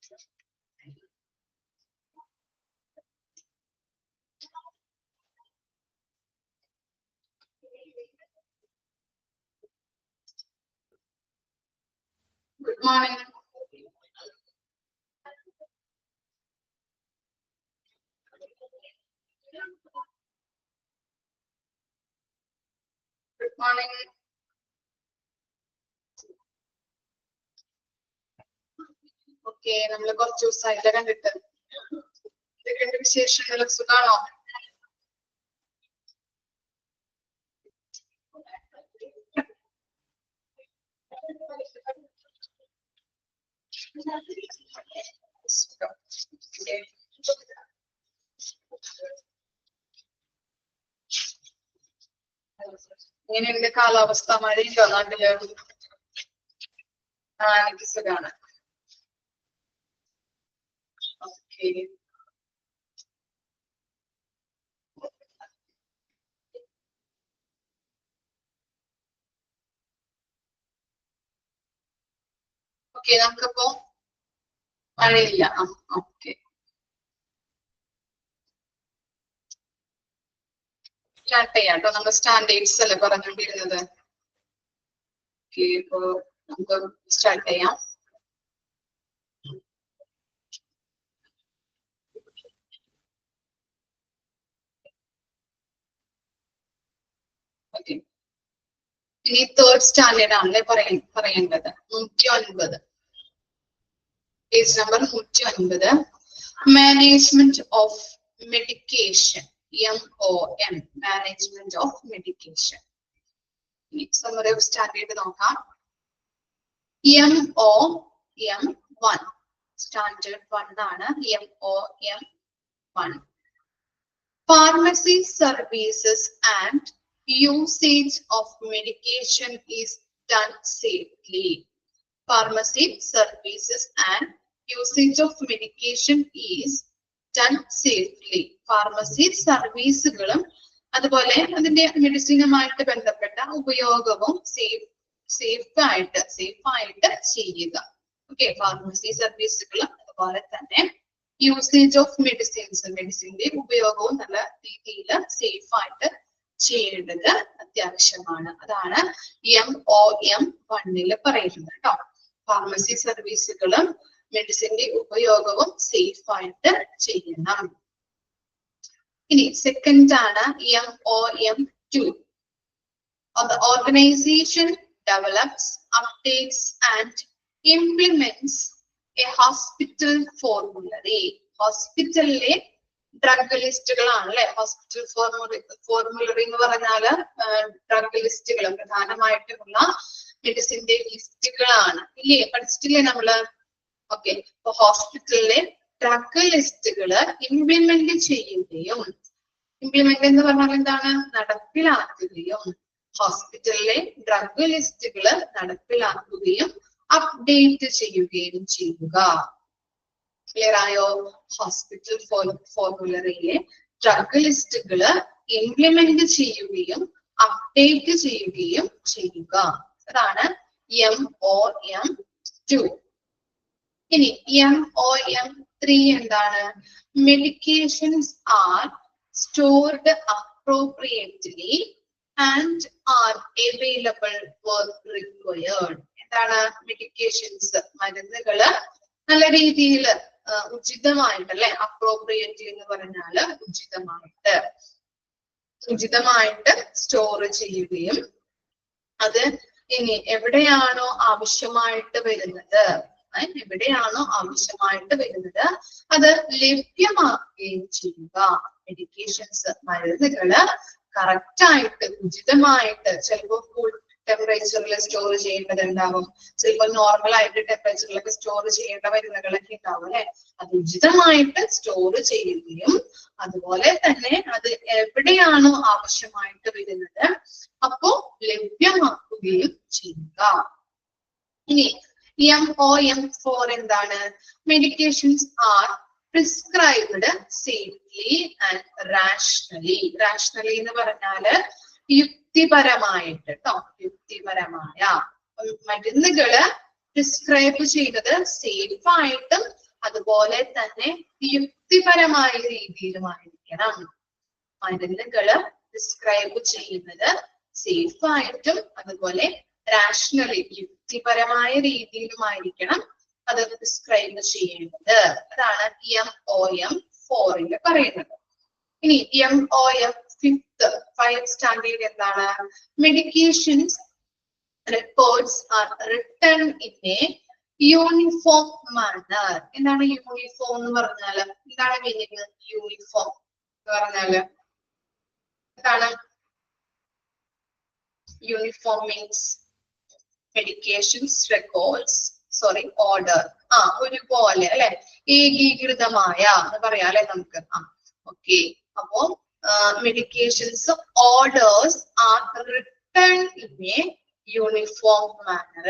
Good morning. Good morning. Okay, നമ്മൾ കുറച്ച് ദിവസമായിട്ട് കണ്ടിട്ട് എന്തൊക്കെയുണ്ട് വിശേഷങ്ങൾ? സുഖാണോ? എങ്ങനെയുണ്ട് കാലാവസ്ഥ? മഴയുണ്ടോ നാട്ടില്? എനിക്ക് സുഖാണ്. ഓക്കെ. ഓക്കെ, നമുക്കിപ്പോ മഴയില്ല. ഓക്കെ, സ്റ്റാർട്ട് ചെയ്യാം കേട്ടോ. നമ്മൾ സ്റ്റാൻഡേർഡ്സ് അല്ലേ പറഞ്ഞുകൊണ്ടിരുന്നത്. ഓക്കെ, ഇപ്പോ നമുക്ക് സ്റ്റാർട്ട് ചെയ്യാം. ഓക്കെ, ഇനി തേർഡ് സ്റ്റാൻഡേർഡ് ആണല്ലേ പറയേണ്ടത്. 109, page number 109, management of medication, MOM, management of medication. ഇനി സമ്മറി ഓഫ് സ്റ്റാൻഡേർഡ് നോക്കാം. MOM1, സ്റ്റാൻഡേർഡ് 1 ആണ്. MOM1, pharmacy services and usage of medication is done safely. Pharmacy services and usage of medication is done safely. Pharmacy സർവീസുകളും അതുപോലെ അതിന്റെ മെഡിസിനുമായിട്ട് ബന്ധപ്പെട്ട ഉപയോഗവും safe ആയിട്ട് ചെയ്യുക. ഓക്കെ, ഫാർമസി സർവീസുകളും അതുപോലെ തന്നെ യൂസേജ് ഓഫ് മെഡിസിന്റെ ഉപയോഗവും നല്ല രീതിയിൽ സേഫ് ആയിട്ട് ചെയ്യേണ്ടത് അത്യാവശ്യമാണ്. അതാണ് MOM1 പറയുന്നത് കേട്ടോ. ഫാർമസി സർവീസുകളും മെഡിസിന്റെ ഉപയോഗവും സേഫ് ആയിട്ട് ചെയ്യണം. ഇനി സെക്കൻഡ് ആണ് MOM2. The organization develops, updates and implements a hospital formulary. ഹോസ്പിറ്റലിലെ ഡ്രഗ് ലിസ്റ്റുകളാണ് അല്ലെ. ഹോസ്പിറ്റൽ ഫോർമുലറി എന്ന് പറഞ്ഞാല് ഡ്രഗ് ലിസ്റ്റുകൾ, പ്രധാനമായിട്ടുള്ള മെഡിസിന്റെ ലിസ്റ്റുകളാണ്. ഇല്ലേ, പഠിച്ചിട്ടില്ലേ നമ്മള്? ഓക്കെ, അപ്പൊ ഹോസ്പിറ്റലിലെ ഡ്രഗ് ലിസ്റ്റുകള് ഇംപ്ലിമെന്റ് ചെയ്യുകയും, ഇംപ്ലിമെന്റ് എന്ന് പറഞ്ഞാൽ എന്താണ്? നടപ്പിലാക്കുകയും, ഹോസ്പിറ്റലിലെ ഡ്രഗ് ലിസ്റ്റുകള് നടപ്പിലാക്കുകയും അപ്ഡേറ്റ് ചെയ്യുകയും ചെയ്യുക. ക്ലിയർ ആയോ? ഹോസ്പിറ്റൽ ഫോർമുലറിയിലെ ഡ്രഗ് ലിസ്റ്റുകള് ഇംപ്ലിമെന്റ് ചെയ്യുകയും അപ്ഡേറ്റ് ചെയ്യുകയും ചെയ്യുക. അതാണ് MOM2. ഇനി MOM3 എന്താണ്? Medications R stored appropriately and are available for required. എന്താണ് മെഡിക്കേഷൻസ്? മരുന്നുകള് നല്ല രീതിയിൽ ഉചിതമായിട്ട് അല്ലെ. അപ്രോപ്രിയേറ്റ് എന്ന് പറഞ്ഞാല് ഉചിതമായിട്ട് സ്റ്റോർ ചെയ്യുകയും അത് ഇനി എവിടെയാണോ ആവശ്യമായിട്ട് വരുന്നത് അത് ലഭ്യമാക്കുകയും ചെയ്യുക. മെഡിക്കേഷൻസ്, മരുന്നുകള് കറക്റ്റ് ആയിട്ട് ഉചിതമായിട്ട്, ചിലപ്പോൾ കൂൾ ടെമ്പറേച്ചറിൽ സ്റ്റോർ ചെയ്യേണ്ടതുണ്ടാവും, ചിലപ്പോൾ നോർമൽ ആയിട്ട് ടെമ്പറേച്ചറിലൊക്കെ സ്റ്റോർ ചെയ്യേണ്ട മരുന്നുകളൊക്കെ ഉണ്ടാവും അല്ലെ. അത് ഉചിതമായിട്ട് സ്റ്റോർ ചെയ്യുകയും അതുപോലെ തന്നെ അത് എവിടെയാണോ ആവശ്യമായിട്ട് വരുന്നത് അപ്പോ ലഭ്യമാക്കുകയും ചെയ്യുക. ഇനി MOM4 എന്താണ്? Medications are prescribed safely and rationally. Rationally എന്ന് പറഞ്ഞാല് യുക്തിപരമായിട്ട് കേട്ടോ. യുക്തിപരമായ മരുന്നുകള് പ്രിസ്ക്രൈബ് ചെയ്തത് സേഫ് ആയിട്ടും അതുപോലെ തന്നെ യുക്തിപരമായ രീതിയിലുമായിരിക്കണം. മരുന്നുകള് ഡിസ്ക്രൈബ് ചെയ്യുന്നത് സേഫ് ആയിട്ടും അതുപോലെ റാഷണലി യുക്തിപരമായ രീതിയിലുമായിരിക്കണം അത് ഡിസ്ക്രൈബ് ചെയ്യേണ്ടത്. അതാണ് MOM 4 പറയുന്നത്. ഇനി MOM 5th സ്റ്റാൻഡേർഡ് എന്താണ്? Medications records are written in a uniform manner. എന്താണ് യൂണിഫോം എന്ന് പറഞ്ഞാല്? എന്താണ് മീനിങ് യൂണിഫോം എന്ന് പറഞ്ഞാല്? എന്താണ് uniform? Means medications records order ഒരുപോലെ അല്ലെ, ഏകീകൃതമായ എന്ന് പറയാം അല്ലെ നമുക്ക്. ഓക്കെ, അപ്പോ medications orders are written in a uniform manner.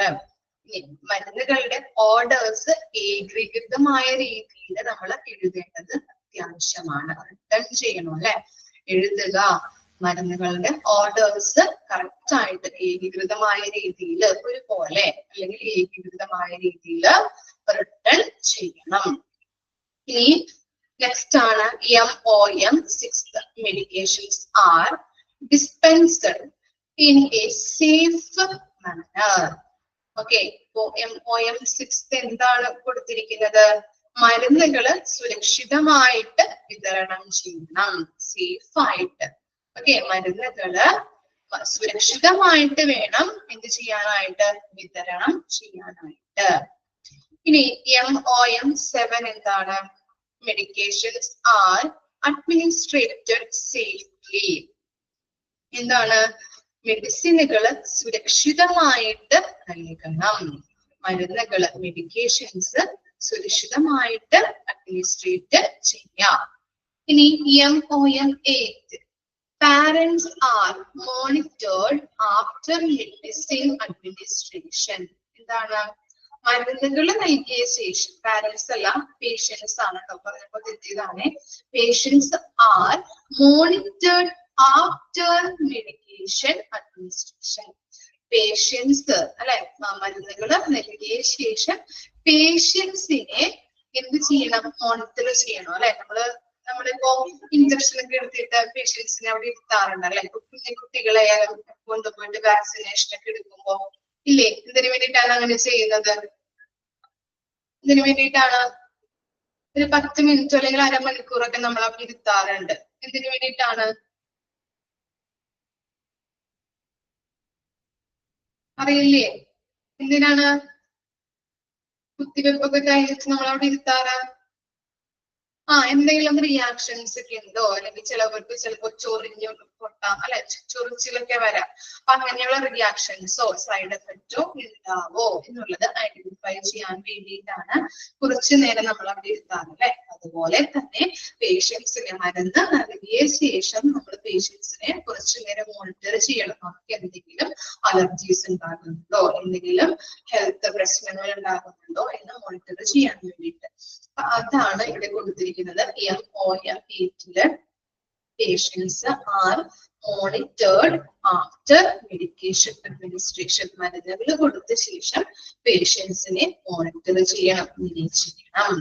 മരുന്നുകളുടെ ഓർഡേഴ്സ് ഏകീകൃതമായ രീതിയിൽ നമ്മൾ എഴുതേണ്ടത് അത്യാവശ്യമാണ്. റിട്ടൺ ചെയ്യണം അല്ലെ, എഴുതുക. മരുന്നുകളുടെ ഓർഡേഴ്സ് കറക്റ്റ് ആയിട്ട് ഏകീകൃതമായ രീതിയിൽ ഒരുപോലെ അല്ലെങ്കിൽ ഏകീകൃതമായ രീതിയിൽ റിട്ടൺ ചെയ്യണം. ഇനി നെക്സ്റ്റ് ആണ് MOM 6th. Medications are dispensed in a safe manner. Okay, ഇപ്പോ MOM 6th എന്താണ് കൊടുത്തിരിക്കുന്നത്? മരുന്നുകള് സുരക്ഷിതമായിട്ട് വിതരണം ചെയ്യണം, സേഫ് ആയിട്ട്. ഓക്കെ, മരുന്നുകള് സുരക്ഷിതമായിട്ട് വേണം എന്ത് ചെയ്യാനായിട്ട്? വിതരണം ചെയ്യാനായിട്ട്. ഇനി MOM 7 എന്താണ്? Medications are administered safely. എന്താണ്? മെഡിസിനുകള് സുരക്ഷിതമായിട്ട് നൽകണം. മരുന്നുകള് മെഡിക്കേഷൻസ് സുരക്ഷിതമായിട്ട് അഡ്മിനിസ്ട്രേറ്റ് ചെയ്യാം. ഇനി MOM 8. Parents are monitored after medicine administration. എന്താണ്? മരുന്നുകൾ നൽകിയ ശേഷം, പാരന്റ്സ് അല്ല പേഷ്യൻസ് ആണ് കേട്ടോ, പറഞ്ഞപ്പോ തെറ്റിയതാണ്. Patients are monitored after medication administration. Patients അല്ലെ, മരുന്നുകൾ നൽകിയ ശേഷം പേഷ്യൻസിനെ എന്ത് ചെയ്യണം? മോണിറ്റർ ചെയ്യണം അല്ലെ. നമ്മളിപ്പോ ഇഞ്ചക്ഷൻ ഒക്കെ എടുത്തിട്ട് പേഷ്യൻസിനെ അവിടെ ഇരുത്താറുണ്ട് അല്ലെ. കുഞ്ഞു കുട്ടികളെ കൊണ്ടുപോയിട്ട് വാക്സിനേഷൻ ഒക്കെ എടുക്കുമ്പോ ഇല്ലേ, എന്തിനു വേണ്ടിയിട്ടാണ് അങ്ങനെ ചെയ്യുന്നത്? ഇതിനു വേണ്ടിയിട്ടാണ് ഒരു 10 മിനിറ്റ് അല്ലെങ്കിൽ അരമണിക്കൂറൊക്കെ നമ്മൾ അവിടെ ഇരുത്താറുണ്ട്. എന്തിനു വേണ്ടിയിട്ടാണ്? അറിയില്ലേ എന്തിനാണ് കുത്തിവെപ്പൊക്കെ കഴിഞ്ഞിട്ട് നമ്മൾ അവിടെ ഇരുത്താറ്? എന്തെങ്കിലും റിയാക്ഷൻസ് ഒക്കെ ഉണ്ടോ, അല്ലെങ്കിൽ ചിലവർക്ക് ചിലപ്പോ ചൊറിഞ്ഞു പൊട്ടാം അല്ലെ, ചൊറിച്ചിലൊക്കെ വരാം. അപ്പൊ അങ്ങനെയുള്ള റിയാക്ഷൻസോ സൈഡ് എഫക്റ്റോ ഉണ്ടാവോ എന്നുള്ളത് ഐഡന്റിഫൈ ചെയ്യാൻ വേണ്ടിയിട്ടാണ് കുറച്ചു നേരം നമ്മൾ അവിടെ ഇരുത്താറ് അല്ലെ. അതുപോലെ തന്നെ പേഷ്യൻസിനെ മരുന്ന് നൽകിയ ശേഷം നമ്മൾ പേഷ്യൻസിനെ കുറച്ചു നേരം മോണിറ്റർ ചെയ്യണം. നമുക്ക് എന്തെങ്കിലും അലർജീസ് ഉണ്ടാകുന്നുണ്ടോ, എന്തെങ്കിലും ഹെൽത്ത് പ്രശ്നങ്ങൾ ഉണ്ടാകുന്നുണ്ടോ എന്ന് മോണിറ്റർ ചെയ്യാൻ വേണ്ടിയിട്ട്. അതാണ് ഇവിടെ കൊടുത്തിരിക്കുന്നത്. MOM 8 patients are monitored after medication administration. മരുന്നുകൾ കൊടുത്ത ശേഷം പേഷ്യൻസിനെ മോണിറ്റർ ചെയ്യണം, നിരീക്ഷിക്കണം.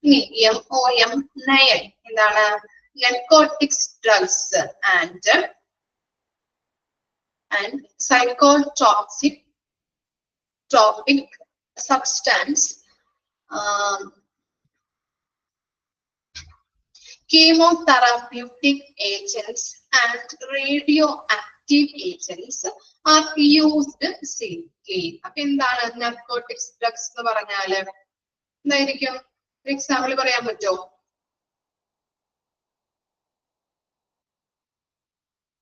ഇനി MOM 9 എന്താണ്? narcotics drugs and psychotropic substance, chemotherapeutic agents and radioactive agents are used safely. അപ്പൊ എന്താണ് നർക്കോട്ടിക്സ് ഡ്രഗ്സ് എന്ന് പറഞ്ഞാല്? എന്തായിരിക്കും? എക്സാമ്പിൾ പറയാൻ പറ്റുമോ?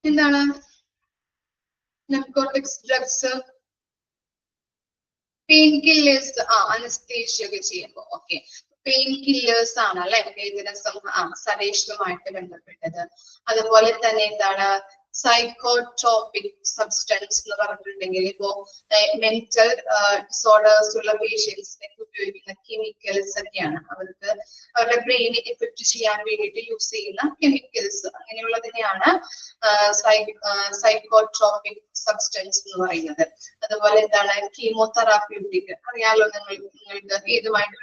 എന്താണ് narcotics drugs? Pain killers, anaesthesia ഒക്കെ ചെയ്യുമ്പോ. ഓക്കെ, പെയിൻ കില്ലേഴ്സ് ആണ് അല്ലെ, വേദനസം സഡേഷനുമായിട്ട് ബന്ധപ്പെട്ടത്. അതുപോലെ തന്നെ എന്താണ്? സൈക്കോട്രോപിക് സബ്സ്റ്റൻസ് എന്ന് പറഞ്ഞിട്ടുണ്ടെങ്കിൽ ഇപ്പോ മെന്റൽ ഡിസോർഡേഴ്സ് ഉള്ള പേഷ്യൻസിനൊക്കെ ഉപയോഗിക്കുന്ന കെമിക്കൽസ് ഒക്കെയാണ്. അവർക്ക് അവരുടെ ബ്രെയിനെ എഫക്ട് ചെയ്യാൻ വേണ്ടിയിട്ട് യൂസ് ചെയ്യുന്ന കെമിക്കൽസ്, അങ്ങനെയുള്ളതിനെയാണ് സൈക്കോട്രോപിക് സബ്സ്റ്റൻസ് എന്ന് പറയുന്നത്. അതുപോലെ എന്താണ് കീമോതെറാപ്യൂട്ടിക്, അറിയാലോ നിങ്ങൾക്ക് ഏതുമായിട്ട്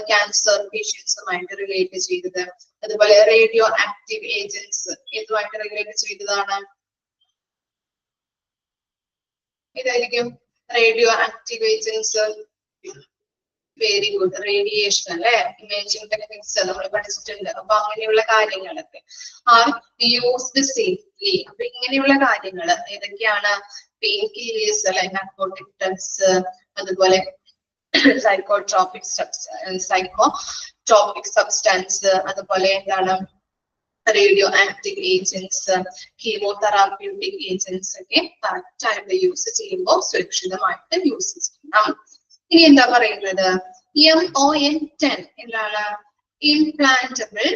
ക്യാൻസർ പേഷ്യൻസുമായിട്ട് റിലേറ്റ് ചെയ്തത്. അതുപോലെ റേഡിയോ ആക്റ്റീവ് ഏജൻസ് ഏതുമായിട്ട് റിലേറ്റ് ചെയ്തതാണ്? ഇതായിരിക്കും radio active agents. Very good. Radiation അല്ലെ, ഇമേജിംഗ് ടെക്നിക്സ് നമ്മൾ പഠിച്ചിട്ടുണ്ട്. അപ്പൊ അങ്ങനെയുള്ള കാര്യങ്ങളൊക്കെ ആർ യൂസ്ഡ് സേഫ്ലി. അപ്പൊ ഇങ്ങനെയുള്ള കാര്യങ്ങൾ ഏതൊക്കെയാണ്? പെയിൻ കില്ലേഴ്സ് അല്ലെ, നാർക്കോട്ടിക് ഡ്രഗ്സ്, അതുപോലെ സൈക്കോട്രോപിക് സബ്സ്റ്റൻസ്, അതുപോലെ എന്താണ് radio active agents, chemotherapeutic agents ഒക്കെ കറക്റ്റ് ആയിട്ട് യൂസ് ചെയ്യുമ്പോൾ സുരക്ഷിതമായിട്ട് യൂസ് ചെയ്യണം. ഇനി എന്താ പറയുന്നത്? MON10 എന്താണ്? Implantable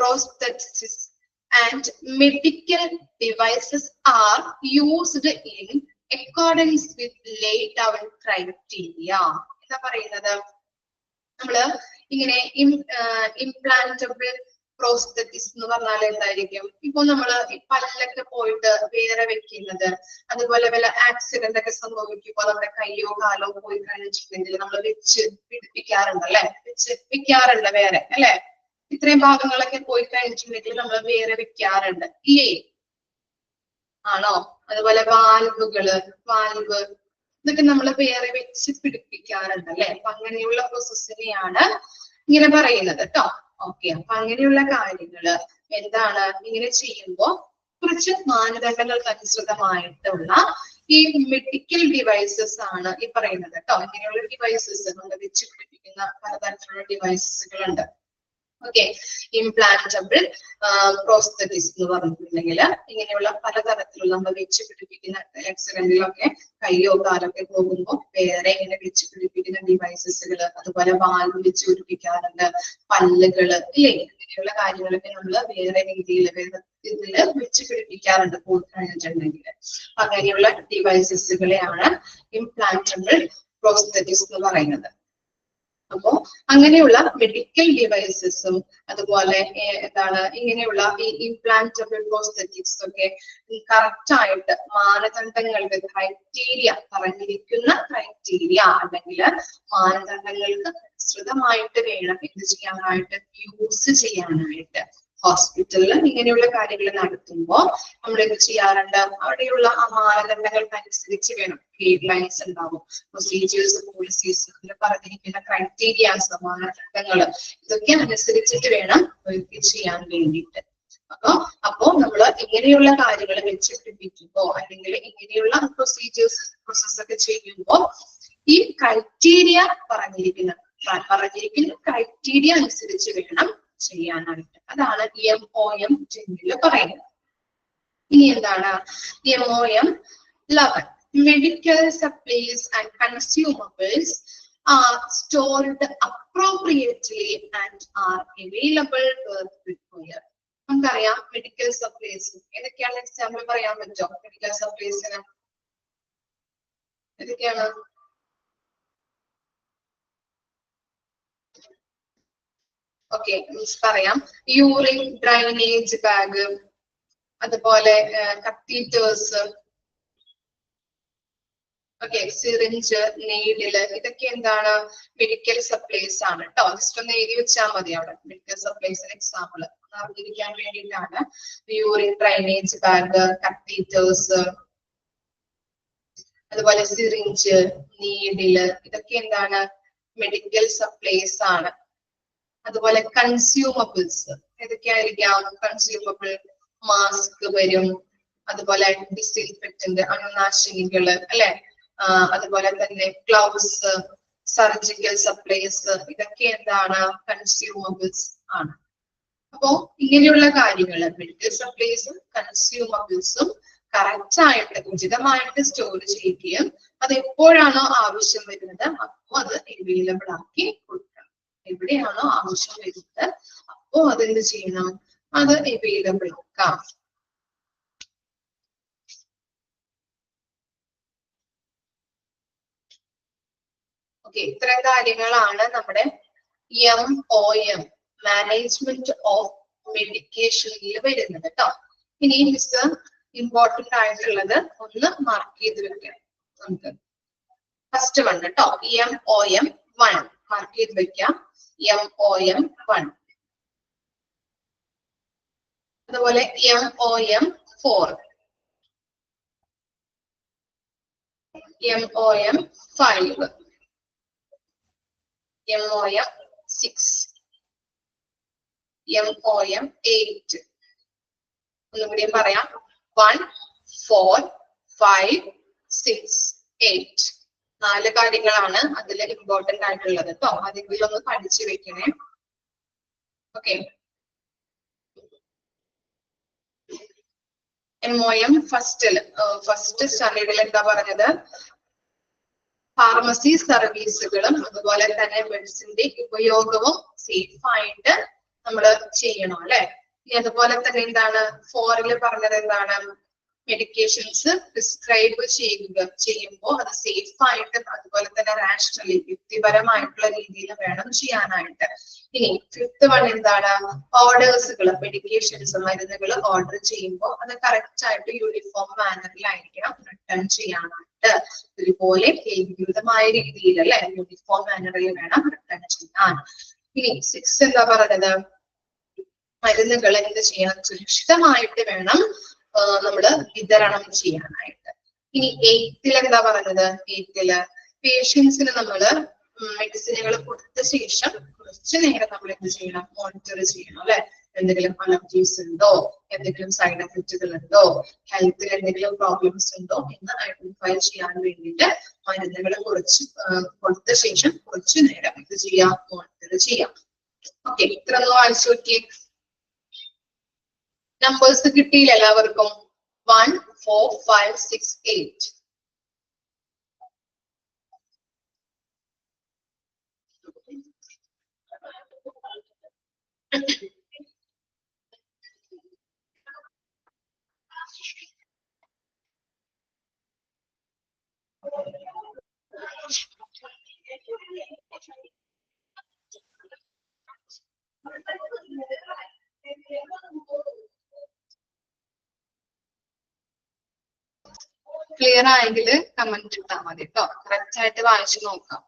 prosthetics and medical devices are used in accordance with laid down criteria. എന്താ പറയുന്നത്? നമ്മള് ഇങ്ങനെ ഇംപ്ലാന്റബിൾ പ്രോസ്തെറ്റിക്സ് എന്ന് പറഞ്ഞാൽ എന്തായിരിക്കും? ഇപ്പൊ നമ്മള് പല്ലൊക്കെ പോയിട്ട് വേറെ വെക്കുന്നത്, അതുപോലെ വല്ല ആക്സിഡന്റ് ഒക്കെ സംഭവിക്കുമ്പോൾ നമ്മുടെ കയ്യോ കാലോ പോയി കഴിഞ്ഞിട്ടുണ്ടെങ്കിൽ നമ്മൾ വെച്ച് പിടിപ്പിക്കാറുണ്ട് അല്ലെ, വെച്ച് വെക്കാറുണ്ട് വേറെ അല്ലെ. ഇത്രയും ഭാഗങ്ങളൊക്കെ പോയി കഴിഞ്ഞിട്ടുണ്ടെങ്കിൽ നമ്മൾ വേറെ വെക്കാറുണ്ട് ഇല്ലേ? ആണോ? അതുപോലെ വാൽവ് ഇതൊക്കെ നമ്മൾ വേറെ വെച്ച് പിടിപ്പിക്കാറുണ്ട് അല്ലെ. അപ്പൊ അങ്ങനെയുള്ള പ്രോസസ്സിനെയാണ് ഇങ്ങനെ പറയുന്നത് കേട്ടോ. ഓക്കെ, അപ്പൊ അങ്ങനെയുള്ള കാര്യങ്ങള് എന്താണ്? ഇങ്ങനെ ചെയ്യുമ്പോ കുറച്ച് മാനദണ്ഡങ്ങൾക്ക് അനുസൃതമായിട്ടുള്ള ഈ മെഡിക്കൽ ഡിവൈസസ് ആണ് ഈ പറയുന്നത് കേട്ടോ. ഇങ്ങനെയുള്ള ഡിവൈസസ് നമ്മൾ വെച്ച് പിടിപ്പിക്കുന്ന പലതരത്തിലുള്ള ഡിവൈസസുകളുണ്ട്. ഓക്കെ, ഇംപ്ലാന്റബിൾ പ്രോസ്തെറ്റിക്സ് എന്ന് പറഞ്ഞിട്ടുണ്ടെങ്കിൽ ഇങ്ങനെയുള്ള പലതരത്തിലുള്ള നമ്മൾ വെച്ച് പിടിപ്പിക്കുന്ന ആക്സിഡന്റിലൊക്കെ കയ്യോ കാലൊക്കെ പോകുമ്പോൾ വേറെ ഇങ്ങനെ വെച്ച് പിടിപ്പിക്കുന്ന ഡിവൈസസുകൾ, അതുപോലെ വാൽവ് വെച്ച് പിടിപ്പിക്കാറുണ്ട്, പല്ലുകള് ഇല്ലേ, ഇങ്ങനെയുള്ള കാര്യങ്ങളൊക്കെ നമ്മൾ വേറെ രീതിയിൽ ഇതില് വെച്ച് പിടിപ്പിക്കാറുണ്ട് പോയി കഴിഞ്ഞിട്ടുണ്ടെങ്കിൽ. അങ്ങനെയുള്ള ഡിവൈസസുകളെയാണ് ഇംപ്ലാന്റബിൾ പ്രോസ്തെറ്റിക്സ് എന്ന് പറയുന്നത്. അപ്പോ അങ്ങനെയുള്ള മെഡിക്കൽ ഡിവൈസസും അതുപോലെ എന്താണ് ഇങ്ങനെയുള്ള ഈ ഇംപ്ലാന്റബിൾ പ്രോസ്തെറ്റിക്സ് ഒക്കെ കറക്റ്റ് ആയിട്ട് മാനദണ്ഡങ്ങൾക്ക് ക്രൈറ്റീരിയ പറഞ്ഞിരിക്കുന്ന ക്രൈറ്റീരിയ അല്ലെങ്കിൽ മാനദണ്ഡങ്ങൾക്ക് അനുസൃതമായിട്ട് വേണം എന്ത് ചെയ്യാനായിട്ട്, യൂസ് ചെയ്യാനായിട്ട്. ഹോസ്പിറ്റലിൽ ഇങ്ങനെയുള്ള കാര്യങ്ങൾ നടത്തുമ്പോൾ നമ്മൾ എന്ത് ചെയ്യാറുണ്ട്? അവിടെയുള്ള ആ മാനദണ്ഡങ്ങൾക്ക് അനുസരിച്ച് വേണം. ഗൈഡ് ലൈൻസ് ഉണ്ടാവും, പ്രൊസീജിയേഴ്സ്, പോളിസീസ്, പറഞ്ഞിരിക്കുന്ന ക്രൈറ്റീരിയാസ്, മാനദണ്ഡങ്ങൾ, ഇതൊക്കെ അനുസരിച്ചിട്ട് വേണം ചെയ്യാൻ വേണ്ടിയിട്ട്. അപ്പോ നമ്മൾ ഇങ്ങനെയുള്ള കാര്യങ്ങൾ വെച്ച് പിടിപ്പിക്കുമ്പോ അല്ലെങ്കിൽ ഇങ്ങനെയുള്ള പ്രോസസ് ഒക്കെ ചെയ്യുമ്പോ ഈ ക്രൈറ്റീരിയ പറഞ്ഞിരിക്കുന്ന ക്രൈറ്റീരിയ അനുസരിച്ച് വേണം ചെയ്യാനായിട്ട്. അതാണ് MOM10 പറയുന്നത്. ഇനി എന്താണ് MOM11? Medical supplies and consumables are stored appropriately and are available where required. നമുക്കറിയാം മെഡിക്കൽ സപ്ലൈസ് ഏതൊക്കെയാണ്? എക്സാമ്പിൾ പറയാൻ പറ്റുമോ? മെഡിക്കൽ സപ്ലൈസിന് ഏതൊക്കെയാണ്? ഓക്കെ, പറയാം. യൂറിൻ ഡ്രൈനേജ് ബാഗ്, അതുപോലെ കത്തീറ്റേഴ്സ്, ഓക്കെ, സിറിഞ്ച്, നീഡില്, ഇതൊക്കെ എന്താണ്? മെഡിക്കൽ സപ്ലൈസ് ആണ് കേട്ടോ. ജസ്റ്റ് ഒന്ന് എഴുതി വെച്ചാൽ മതി അവിടെ മെഡിക്കൽ സപ്ലൈസിന് എക്സാമ്പിൾ അറിഞ്ഞിരിക്കാൻ വേണ്ടിയിട്ടാണ്. യൂറിൻ ഡ്രൈനേജ് ബാഗ്, കത്തീറ്റേഴ്സ്, അതുപോലെ സിറിഞ്ച്, നീഡില്, ഇതൊക്കെ എന്താണ്? മെഡിക്കൽ സപ്ലൈസ് ആണ്. അതുപോലെ കൺസ്യൂമബിൾസ് ഏതൊക്കെയായിരിക്കാം? കൺസ്യൂമബിൾ മാസ്ക് വരും, അതുപോലെ ഡിസിൻഫെക്റ്റന്റ് അണുനാശിനികള് അല്ലെ, അതുപോലെ തന്നെ ഗ്ലൗസ്, സർജിക്കൽ സപ്ലൈസ്, ഇതൊക്കെ എന്താണ്? കൺസ്യൂമബിൾസ് ആണ്. അപ്പോ ഇങ്ങനെയുള്ള കാര്യങ്ങൾ മെഡിക്കൽ സപ്ലൈസും കൺസ്യൂമബിൾസും കറക്റ്റ് ആയിട്ട് ഉചിതമായിട്ട് സ്റ്റോർ ചെയ്യുകയും അത് എപ്പോഴാണോ ആവശ്യം വരുന്നത് അപ്പോൾ അത് അവൈലബിൾ ആക്കി കൊടുക്കണം. എവിടെയാണോ ആവശ്യം വരുന്നത് അപ്പോ അതെന്ത് ചെയ്യണം? അത് അവൈലബിൾ ആക്കാം. ഓക്കെ, ഇത്രയും കാര്യങ്ങളാണ് നമ്മുടെ MOM, മാനേജ്മെന്റ് ഓഫ് മെഡിക്കേഷനിൽ വരുന്നത് കേട്ടോ. ഇനി മിസ് ഇമ്പോർട്ടന്റ് ആയിട്ടുള്ളത് ഒന്ന് മാർക്ക് ചെയ്ത് വെക്കാം. നമുക്ക് ഫസ്റ്റ് വൺ കേട്ടോ, MOM 1 മാർക്ക് ചെയ്ത് വെക്കാം. MOM 1. അതുപോലെ MOM 4, MOM 5, MOM 6, MOM 8. ഒന്നുകൂടി പറയാം, 1, 4, 5, 6, 8. 4 കാര്യങ്ങളാണ് അതിൽ ഇമ്പോർട്ടന്റ് ആയിട്ടുള്ളത് കേട്ടോ. അതെങ്കിലും ഒന്ന് പഠിച്ചു വെക്കണേ. ഓക്കെ, MOM ഫസ്റ്റ് സ്റ്റാൻഡേർഡിൽ എന്താ പറഞ്ഞത്? ഫാർമസി സർവീസുകളും അതുപോലെ തന്നെ മെഡിസിന്റെ ഉപയോഗവും സേഫ് ആയിട്ട് നമ്മൾ ചെയ്യണം അല്ലെ. അതുപോലെ തന്നെ എന്താണ് 4 പറഞ്ഞത്? എന്താണ്? മെഡിക്കേഷൻസ് പ്രിസ്ക്രൈബ് ചെയ്യുമ്പോൾ അത് സേഫ് ആയിട്ട് അതുപോലെ തന്നെ റാഷണലി യുക്തിപരമായിട്ടുള്ള രീതിയിൽ വേണം ചെയ്യാനായിട്ട്. ഇനി 5th വൺ എന്താണ്? ഓർഡേഴ്സുകൾ, മെഡിക്കേഷൻസ്, മരുന്നുകൾ ഓർഡർ ചെയ്യുമ്പോൾ അത് കറക്റ്റ് ആയിട്ട് യൂണിഫോം മാനറിലായിരിക്കണം റിട്ടേൺ ചെയ്യാനായിട്ട്. ഇതുപോലെ ഏകീകൃതമായ രീതിയിൽ അല്ലെ, യൂണിഫോം മാനറിൽ വേണം റിട്ടേൺ ചെയ്യാൻ. ഇനി 6 എന്താ പറയുന്നത്? മരുന്നുകൾ എന്ത് ചെയ്യണം? സുരക്ഷിതമായിട്ട് വേണം നമ്മള് വിതരണം ചെയ്യാനായിട്ട്. ഇനി 8th എന്താ പറയുന്നത്? 8th പേഷ്യൻസിന് നമ്മള് മെഡിസിനുകൾ കൊടുത്ത ശേഷം കുറച്ചു നേരം നമ്മൾ എന്ത് ചെയ്യണം? മോണിറ്റർ ചെയ്യണം അല്ലെ. എന്തെങ്കിലും അലർജീസ് ഉണ്ടോ, എന്തെങ്കിലും സൈഡ് എഫക്റ്റുകൾ ഉണ്ടോ, ഹെൽത്തിൽ എന്തെങ്കിലും പ്രോബ്ലംസ് ഉണ്ടോ എന്ന് ഐഡന്റിഫൈ ചെയ്യാൻ വേണ്ടിയിട്ട് മരുന്നുകൾ കൊടുത്ത ശേഷം കുറച്ചു നേരം ഇത് ചെയ്യാം, മോണിറ്റർ ചെയ്യാം. ഓക്കെ, ഇത്ര ഒന്ന് വായിച്ചു നോക്കിയേ. നമ്പേഴ്സ് കിട്ടിയില്ല എല്ലാവർക്കും? 1, 4, 5, 6, 8. ക്ലിയർ ആയെങ്കിൽ കമന്റ് ഇട്ടാൽ മതി കേട്ടോ. കറക്റ്റ് ആയിട്ട് വായിച്ചു നോക്കാം.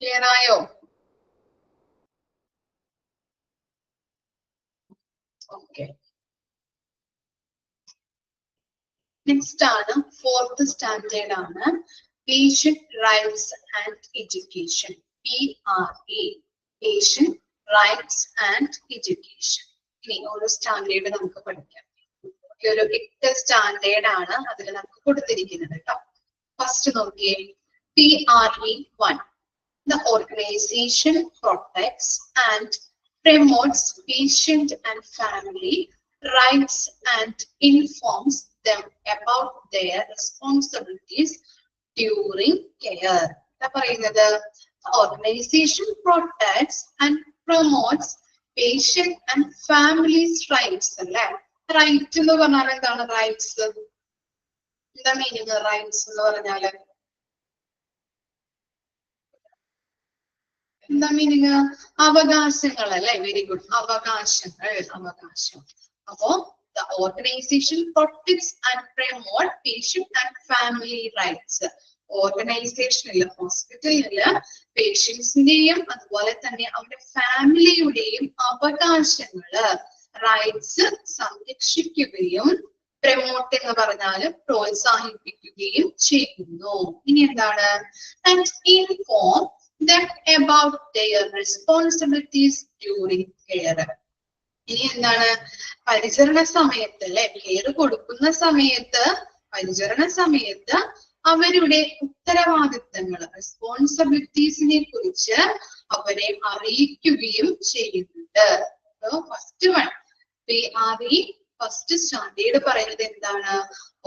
ക്ലിയർ ആയോ? ഓക്കെ, നെക്സ്റ്റ് ആണ് 4th സ്റ്റാൻഡേർഡ് ആണ്. Patient rights and education, PRA. patient rights and education. ഇനി ഓരോ സ്റ്റാൻഡേർഡ് നമുക്ക് പഠിക്കാം. ഒരു 8 സ്റ്റാൻഡേർഡ് ആണ് അതിൽ നമുക്ക് കൊടുത്തിരിക്കുന്നത് കേട്ടോ. ഫസ്റ്റ് നോക്കിയേ, PRE1. The organization protects and promotes patient and family rights and informs them about their responsibilities during care. എന്താ പറയുന്നത്? Organization protects and promotes patient and families rights അല്ലേ? റൈറ്റ് എന്ന് പറഞ്ഞാൽ എന്താണ്? റൈറ്റ്സ് എന്താ മീനിങ്? റൈറ്റ്സ് എന്ന് പറഞ്ഞാല് എന്താ മീനിങ്? അവകാശങ്ങൾ അല്ലെ? Very good. അവകാശങ്ങൾ, അവകാശം. അപ്പോ the organization protects and promote patient and family rights. ഓർഗനൈസേഷനില്, ഹോസ്പിറ്റലില് പേഷ്യൻസിന്റെയും അതുപോലെ തന്നെ അവരുടെ ഫാമിലിയുടെയും അവകാശങ്ങള്, റൈറ്റ്സ് സംരക്ഷിക്കുകയും പ്രമോട്ട് എന്ന് പറഞ്ഞാൽ പ്രോത്സാഹിപ്പിക്കുകയും ചെയ്യുന്നു. ഇനി എന്താണ്? And inform them about their responsibilities during care. ഇനി എന്താണ്? പരിചരണ സമയത്ത് അല്ലെ, കെയർ കൊടുക്കുന്ന സമയത്ത്, പരിചരണ സമയത്ത് അവരുടെ ഉത്തരവാദിത്തങ്ങൾ, റെസ്പോൺസിബിലിറ്റീസിനെ കുറിച്ച് അവരെ അറിയിക്കുകയും ചെയ്യുന്നുണ്ട്. First one, PRE first standard പറയുന്നത് എന്താണ്?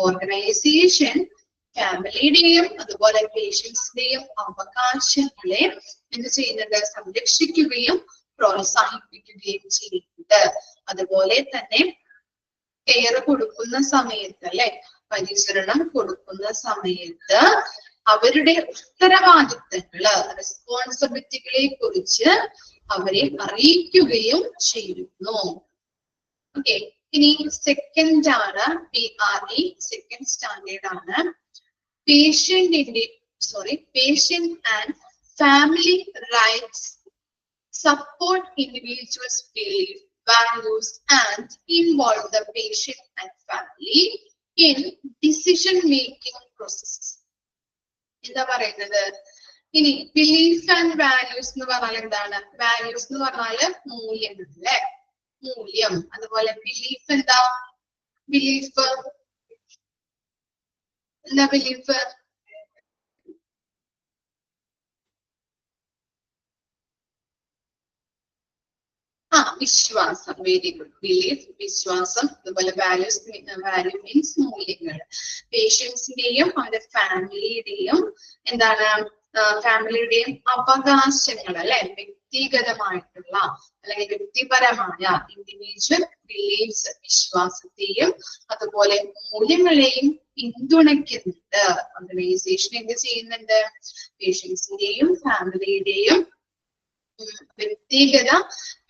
ഓർഗനൈസേഷൻ ഫാമിലിയുടെയും അതുപോലെ പേഷ്യൻസിന്റെയും അവകാശങ്ങളെ എന്ത് ചെയ്യുന്നുണ്ട്? സംരക്ഷിക്കുകയും പ്രോത്സാഹിപ്പിക്കുകയും ചെയ്യുന്നുണ്ട്. അതുപോലെ തന്നെ കെയർ കൊടുക്കുന്ന സമയത്ത് അല്ലെ, പരിചരണം കൊടുക്കുന്ന സമയത്ത് അവരുടെ ഉത്തരവാദിത്തങ്ങള്, റെസ്പോൺസിബിലിറ്റികളെ കുറിച്ച് അവരെ അറിയിക്കുകയും ചെയ്യുന്നു. ഓക്കെ, ഇനി സെക്കൻഡ് ആണ് PRE, സെക്കൻഡ് സ്റ്റാൻഡേർഡ് ആണ്. Patient and family rights support individuals' belief, values, and involve the patient and family in decision-making processes. എന്താ പറയുന്നത്? ഇനി ബിലീഫ് ആൻഡ് വാല്യൂസ് എന്ന് പറഞ്ഞാൽ എന്താണ്? വാല്യൂസ് എന്ന് പറഞ്ഞാല് മൂല്യങ്ങൾ അല്ലെ? മൂല്യം. അതുപോലെ ബിലീഫ് എന്താ? ബിലീഫ് എന്താ? ബിലീഫ് വിശ്വാസം. Very good. ബിലീഫ്, വിശ്വാസം. അതുപോലെ വാല്യൂസ്, വാല്യൂ മീൻസ് മൂല്യങ്ങൾ. പേഷ്യൻസിന്റെയും അവരുടെ ഫാമിലിയുടെയും എന്താണ്? ഫാമിലിയുടെയും അവകാശങ്ങൾ അല്ലെ, വ്യക്തിഗതമായിട്ടുള്ള അല്ലെങ്കിൽ വ്യക്തിപരമായ ഇൻഡിവിജ്വൽ ബിലീഫ്സ്, വിശ്വാസത്തെയും അതുപോലെ മൂല്യങ്ങളെയും പിന്തുണയ്ക്കുന്നുണ്ട്. ഓർഗനൈസേഷൻ എന്ത് ചെയ്യുന്നുണ്ട്? പേഷ്യൻസിന്റെയും ഫാമിലിയുടെയും വ്യക്തിഗത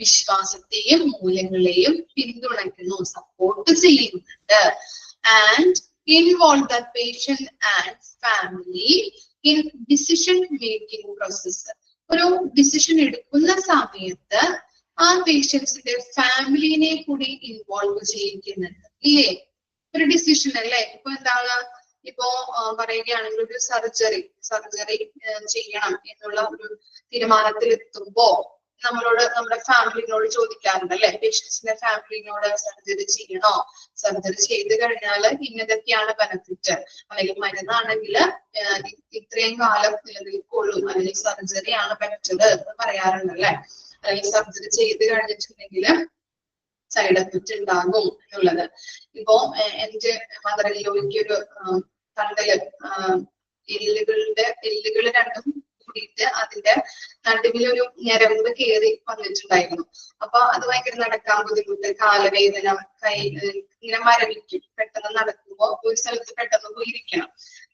വിശ്വാസത്തെയും മൂല്യങ്ങളെയും പിന്തുണയ്ക്കുന്നു, സപ്പോർട്ട് ചെയ്യുന്നുണ്ട്. And involve the patient and family in decision making process. ഒരു ഡിസിഷൻ എടുക്കുന്ന സമയത്ത് ആ പേഷ്യൻസിന്റെ ഫാമിലിനെ കൂടി ഇൻവോൾവ് ചെയ്യിക്കുന്നുണ്ട് ഇല്ലേ? ഒരു ഡിസിഷൻ അല്ലേ? ഇപ്പൊ എന്താണ്? ഇപ്പോ പറയുകയാണെങ്കിൽ ഒരു സർജറി ചെയ്യണം എന്നുള്ള ഒരു തീരുമാനത്തിൽ എത്തുമ്പോ നമ്മുടെ ഫാമിലിനോട് ചോദിക്കാറുണ്ട് അല്ലെ? പേഷ്യൻസിന്റെ ഫാമിലിനോട് സർജറി ചെയ്യണോ? സർജറി ചെയ്ത് കഴിഞ്ഞാൽ ഇന്നതൊക്കെയാണ് ബെനിഫിറ്റ്, അല്ലെങ്കിൽ മരുന്നാണെങ്കിൽ ഇത്രയും കാലം നിലനിൽക്കുള്ളൂ, അല്ലെങ്കിൽ സർജറി ആണ് ബെറ്റർ എന്ന് പറയാറുണ്ട് അല്ലെ? അല്ലെങ്കിൽ സർജറി ചെയ്ത് കഴിഞ്ഞിട്ടുണ്ടെങ്കിൽ സൈഡ് എഫക്റ്റ് ഉണ്ടാകും എന്നുള്ളത്. ഇപ്പോ എന്റെ മദറിലോയ്ക്ക് ഒരു തണ്ടല്, എല്ലുകൾ രണ്ടും കൂടിയിട്ട് അതിന്റെ നടുവിലൊരു ഞരമ്പ് കയറി വന്നിട്ടുണ്ടായിരുന്നു. അപ്പൊ അത് ഭയങ്കര നടക്കാൻ ബുദ്ധിമുട്ട്, കാലവേദന, കൈ ഇങ്ങനെ മരവിക്കും. പെട്ടെന്ന് നടക്കുമ്പോ ഒരു സ്ഥലത്ത് പെട്ടെന്ന് പോയിരിക്കണം.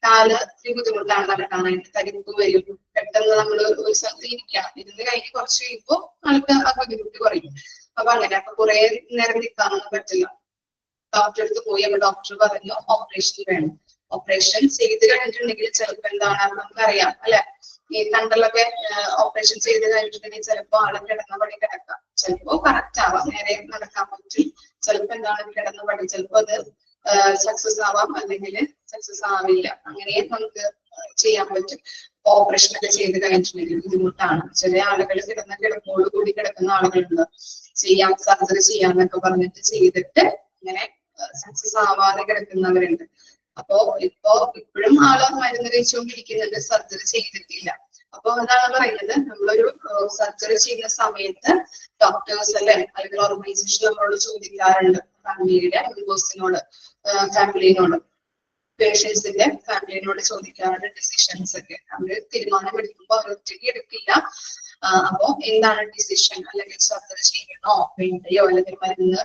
കാല് ബുദ്ധിമുട്ടാണ് നടക്കാനായിട്ട്, തരിപ്പ് വരും. പെട്ടെന്ന് നമ്മൾ ഒരു സ്ഥലത്ത് ഇരിക്കണം. ഇരുന്ന് കഴിഞ്ഞ് കുറച്ച് കഴിയുമ്പോ ആൾക്ക് ആ ബുദ്ധിമുട്ട് കുറയും. അപ്പൊ അങ്ങനെ അപ്പൊ കുറെ നേരം നിൽക്കാനൊന്നും പറ്റില്ല. ഡോക്ടറെ അടുത്ത് പോയി. അപ്പൊ ഡോക്ടർ പറഞ്ഞു ഓപ്പറേഷൻ വേണം. ഓപ്പറേഷൻ ചെയ്ത് കഴിഞ്ഞിട്ടുണ്ടെങ്കിൽ ചിലപ്പോ എന്താണ് നമുക്കറിയാം അല്ലെ? ഈ തണ്ടലൊക്കെ ഓപ്പറേഷൻ ചെയ്ത് കഴിഞ്ഞിട്ടുണ്ടെങ്കിൽ ചിലപ്പോ ആള് കിടന്ന പടി കിടക്കാം, ചിലപ്പോ കറക്റ്റ് ആവാം, നേരെ നടക്കാൻ പറ്റും. ചിലപ്പോ എന്താണ് കിടന്ന പടി ചിലപ്പോ അത് സക്സസ് ആവാം, അല്ലെങ്കിൽ സക്സസ് ആവില്ല. അങ്ങനെ നമുക്ക് ചെയ്യാൻ പറ്റും. ഓപ്പറേഷൻ ഒക്കെ ചെയ്ത് കഴിഞ്ഞിട്ടുണ്ടെങ്കിൽ ബുദ്ധിമുട്ടാണ്. ചില ആളുകൾ കിടപ്പോട് കൂടി കിടക്കുന്ന ആളുകളുണ്ട്, ചെയ്യാം സർജറി ചെയ്യാന്നൊക്കെ പറഞ്ഞിട്ട് ചെയ്തിട്ട് ഇങ്ങനെ സക്സസ് ആവാതെ കിടക്കുന്നവരുണ്ട്. അപ്പോ ഇപ്പോഴും ആള് മരുന്ന് കഴിച്ചുകൊണ്ടിരിക്കുന്നുണ്ട്, സർജറി ചെയ്തിട്ടില്ല. അപ്പൊ അതാണ് പറയുന്നത്, നമ്മളൊരു സർജറി ചെയ്യുന്ന സമയത്ത് ഡോക്ടേഴ്സ് അല്ലെങ്കിൽ ഓർഗനൈസേഷൻ നമ്മളോട് ചോദിക്കാറുണ്ട്, ഫാമിലിയുടെ മെമ്പേഴ്സിനോട്, ഫാമിലിനോട്, പേഷ്യൻസിന്റെ ഫാമിലിനോട് ചോദിക്കാറുണ്ട് ഡിസിഷൻസ് ഒക്കെ. അവര് തീരുമാനം എടുക്കുമ്പോൾ അവർ ഒറ്റയ്ക്ക് എടുക്കില്ല. അപ്പൊ എന്താണ് ഡിസിഷൻ, അല്ലെങ്കിൽ സർജറി ചെയ്യണോ വേണ്ടയോ, അല്ലെങ്കിൽ മരുന്ന്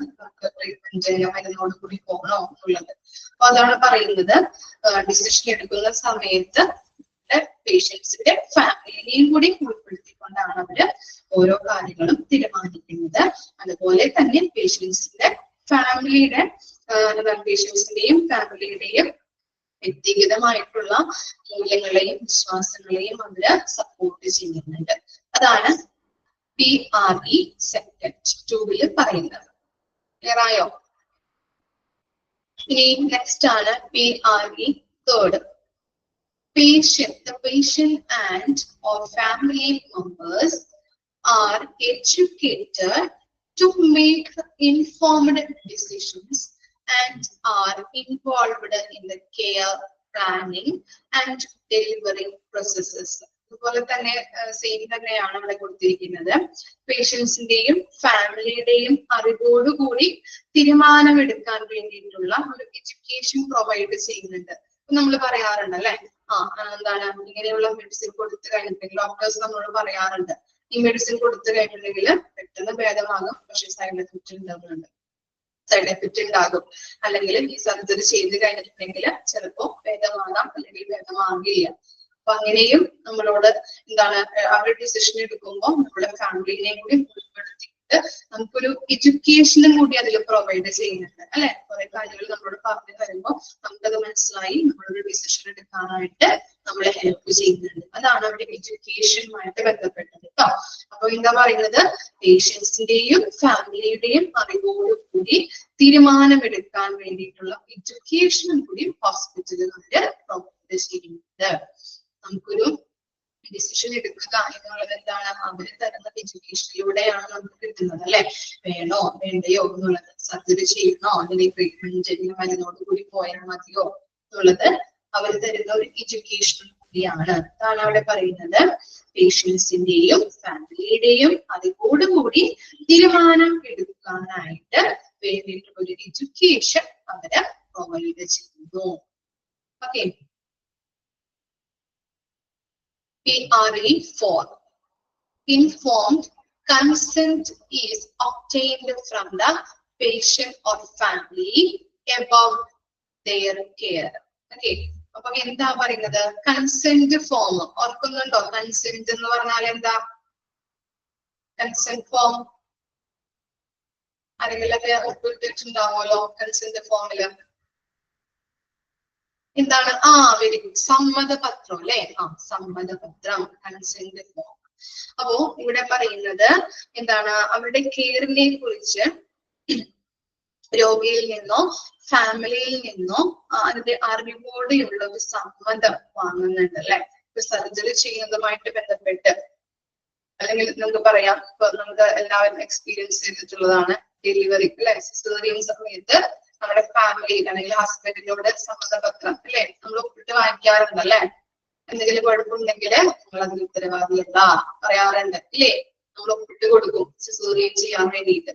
ട്രീറ്റ്മെന്റ് മരുന്നോട് കൂടി പോകണോ എന്നുള്ളത്. അപ്പൊ അതാണ് പറയുന്നത്, ഡിസിഷൻ എടുക്കുന്ന സമയത്ത് പേഷ്യൻസിന്റെ ഫാമിലിനെയും കൂടി ഉൾപ്പെടുത്തിക്കൊണ്ടാണ് അവര് ഓരോ കാര്യങ്ങളും തീരുമാനിക്കുന്നത്. അതുപോലെ തന്നെ പേഷ്യൻസിന്റെ പേഷ്യൻസിന്റെയും ഫാമിലിയുടെയും വ്യക്തിഗതമായിട്ടുള്ള മൂല്യങ്ങളെയും വിശ്വാസങ്ങളെയും അവര് സപ്പോർട്ട് ചെയ്യുന്നുണ്ട്. അതാണ് PRE സെക്കൻഡ് 2 പറയുന്നത്. ക്ലിയർ ആയോ? ഇനി നെക്സ്റ്റ് ആണ് PRE third. The patient and or family members are educated to make informed decisions and are involved in the care, planning and delivery processes. അതുപോലെ തന്നെ സെയിം തന്നെയാണ് ഇവിടെ കൊടുത്തിരിക്കുന്നത്. പേഷ്യൻസിന്റെയും ഫാമിലിയുടെയും അറിവോടുകൂടി തീരുമാനമെടുക്കാൻ വേണ്ടിയിട്ടുള്ള ഒരു എഡ്യൂക്കേഷൻ പ്രൊവൈഡ് ചെയ്യുന്നുണ്ട്. നമ്മൾ പറയാറുണ്ട് അല്ലെ, എന്താണ് ഇങ്ങനെയുള്ള മെഡിസിൻ കൊടുത്തു കഴിഞ്ഞിട്ടുണ്ടെങ്കിൽ ഡോക്ടേഴ്സ് നമ്മളോട് പറയാറുണ്ട്, ഈ മെഡിസിൻ കൊടുത്തു കഴിഞ്ഞിട്ടുണ്ടെങ്കിൽ പെട്ടെന്ന് ഭേദമാകും, പക്ഷെ സൈഡ് എഫക്റ്റ് ഉണ്ടാകും. അല്ലെങ്കിൽ ഈ സർജറി ചെയ്ത് കഴിഞ്ഞിട്ടുണ്ടെങ്കിൽ ചിലപ്പോ ഭേദമാകാം, അല്ലെങ്കിൽ ഭേദമാകില്ല. അപ്പൊ അങ്ങനെയും നമ്മളോട് എന്താണ് ആ ഒരു ഡിസിഷൻ എടുക്കുമ്പോൾ നമ്മുടെ ഫാമിലിനെ കൂടി ഉൾപ്പെടുത്തിയിട്ട് നമുക്കൊരു എഡ്യൂക്കേഷനും കൂടി അതിൽ പ്രൊവൈഡ് ചെയ്യുന്നുണ്ട് അല്ലെ. കുറെ കാര്യങ്ങൾ നമ്മളോട് പറഞ്ഞു തരുമ്പോൾ നമുക്കത് മനസ്സിലായി നമ്മളൊരു ഡിസിഷൻ എടുക്കാനായിട്ട് നമ്മളെ ഹെൽപ്പ് ചെയ്യുന്നുണ്ട്. അതാണ് അവിടെ എഡ്യൂക്കേഷനുമായിട്ട് ബന്ധപ്പെട്ടത് കേട്ടോ. അപ്പൊ എന്താ പറയുന്നത്, പേഷ്യൻസിന്റെയും ഫാമിലിയുടെയും അറിവോടുകൂടി തീരുമാനമെടുക്കാൻ വേണ്ടിയിട്ടുള്ള എഡ്യൂക്കേഷനും കൂടി ഹോസ്പിറ്റലുകാര് പ്രൊവൈഡ് ചെയ്യുന്നുണ്ട്. നമുക്കൊരു ഡിസിഷൻ എടുക്കുക എന്നുള്ളത് എന്താണ്, അവര് തരുന്ന എഡ്യൂക്കേഷനിലൂടെയാണ് നമുക്ക് കിട്ടുന്നത് അല്ലെ. വേണോ വേണ്ടയോ എന്നുള്ളത്, സർജറി ചെയ്യണോ അല്ലെങ്കിൽ ട്രീറ്റ്മെന്റ് മരുന്നോട് കൂടി പോയാൽ മതിയോ എന്നുള്ളത് അവർ തരുന്ന ഒരു എഡ്യൂക്കേഷൻ കൂടിയാണ്. അതാണ് അവിടെ പറയുന്നത്, പേഷ്യൻസിന്റെയും ഫാമിലിയുടെയും അറിവോടുകൂടി തീരുമാനം എടുക്കാനായിട്ട് വേണ്ടിയിട്ടുള്ള ഒരു എഡ്യൂക്കേഷൻ അവര് പ്രൊവൈഡ് ചെയ്യുന്നു. Okay. PRE 4. Informed consent is obtained from the patient or family about their care. Okay. അപ്പൊ എന്താ പറയുന്നത്, കൺസെന്റ് ഫോം ഓർക്കുന്നുണ്ടോ? കൺസെന്റ് എന്ന് പറഞ്ഞാൽ എന്താ? കൺസെന്റ് ഫോം ആരെങ്കിലൊക്കെ ഒപ്പിട്ടിട്ടുണ്ടാവുമല്ലോ കൺസെന്റ് ഫോമില്. എന്താണ്? വെരി ഗുഡ്, സമ്മതപത്രം അല്ലെ. സമ്മതപത്രം, കൺസെന്റ് ഫോം. അപ്പോ ഇവിടെ പറയുന്നത് എന്താണ്, അവരുടെ കെയറിനെ കുറിച്ച് രോഗിയിൽ നിന്നോ ഫാമിലിയിൽ നിന്നോ അതിന്റെ അറിവോടെയുള്ള ഒരു സമ്മതം വാങ്ങുന്നുണ്ട് അല്ലെ. ഇപ്പൊ സർജറി ചെയ്യുന്നതുമായിട്ട് ബന്ധപ്പെട്ട്, അല്ലെങ്കിൽ നമുക്ക് പറയാം, ഇപ്പൊ നമുക്ക് എല്ലാവരും എക്സ്പീരിയൻസ് ചെയ്തിട്ടുള്ളതാണ്, ഡെലിവറി അല്ലെ, സിസേറിയൻ സമയത്ത് നമ്മുടെ ഫാമിലി അല്ലെങ്കിൽ ഹസ്ബൻഡിനോട് സമ്മതപത്രം അല്ലെ നമ്മൾ ഒപ്പിട്ട് വാങ്ങിക്കാറുണ്ട് അല്ലെ. എന്തെങ്കിലും കുഴപ്പമുണ്ടെങ്കിൽ നമ്മൾ അതിന് ഉത്തരവാദിയല്ല പറയാറുണ്ട് ഇല്ലേ. നമ്മൾ ഒപ്പിട്ട് കൊടുക്കും സിസേറിയൻ ചെയ്യാൻ വേണ്ടിയിട്ട്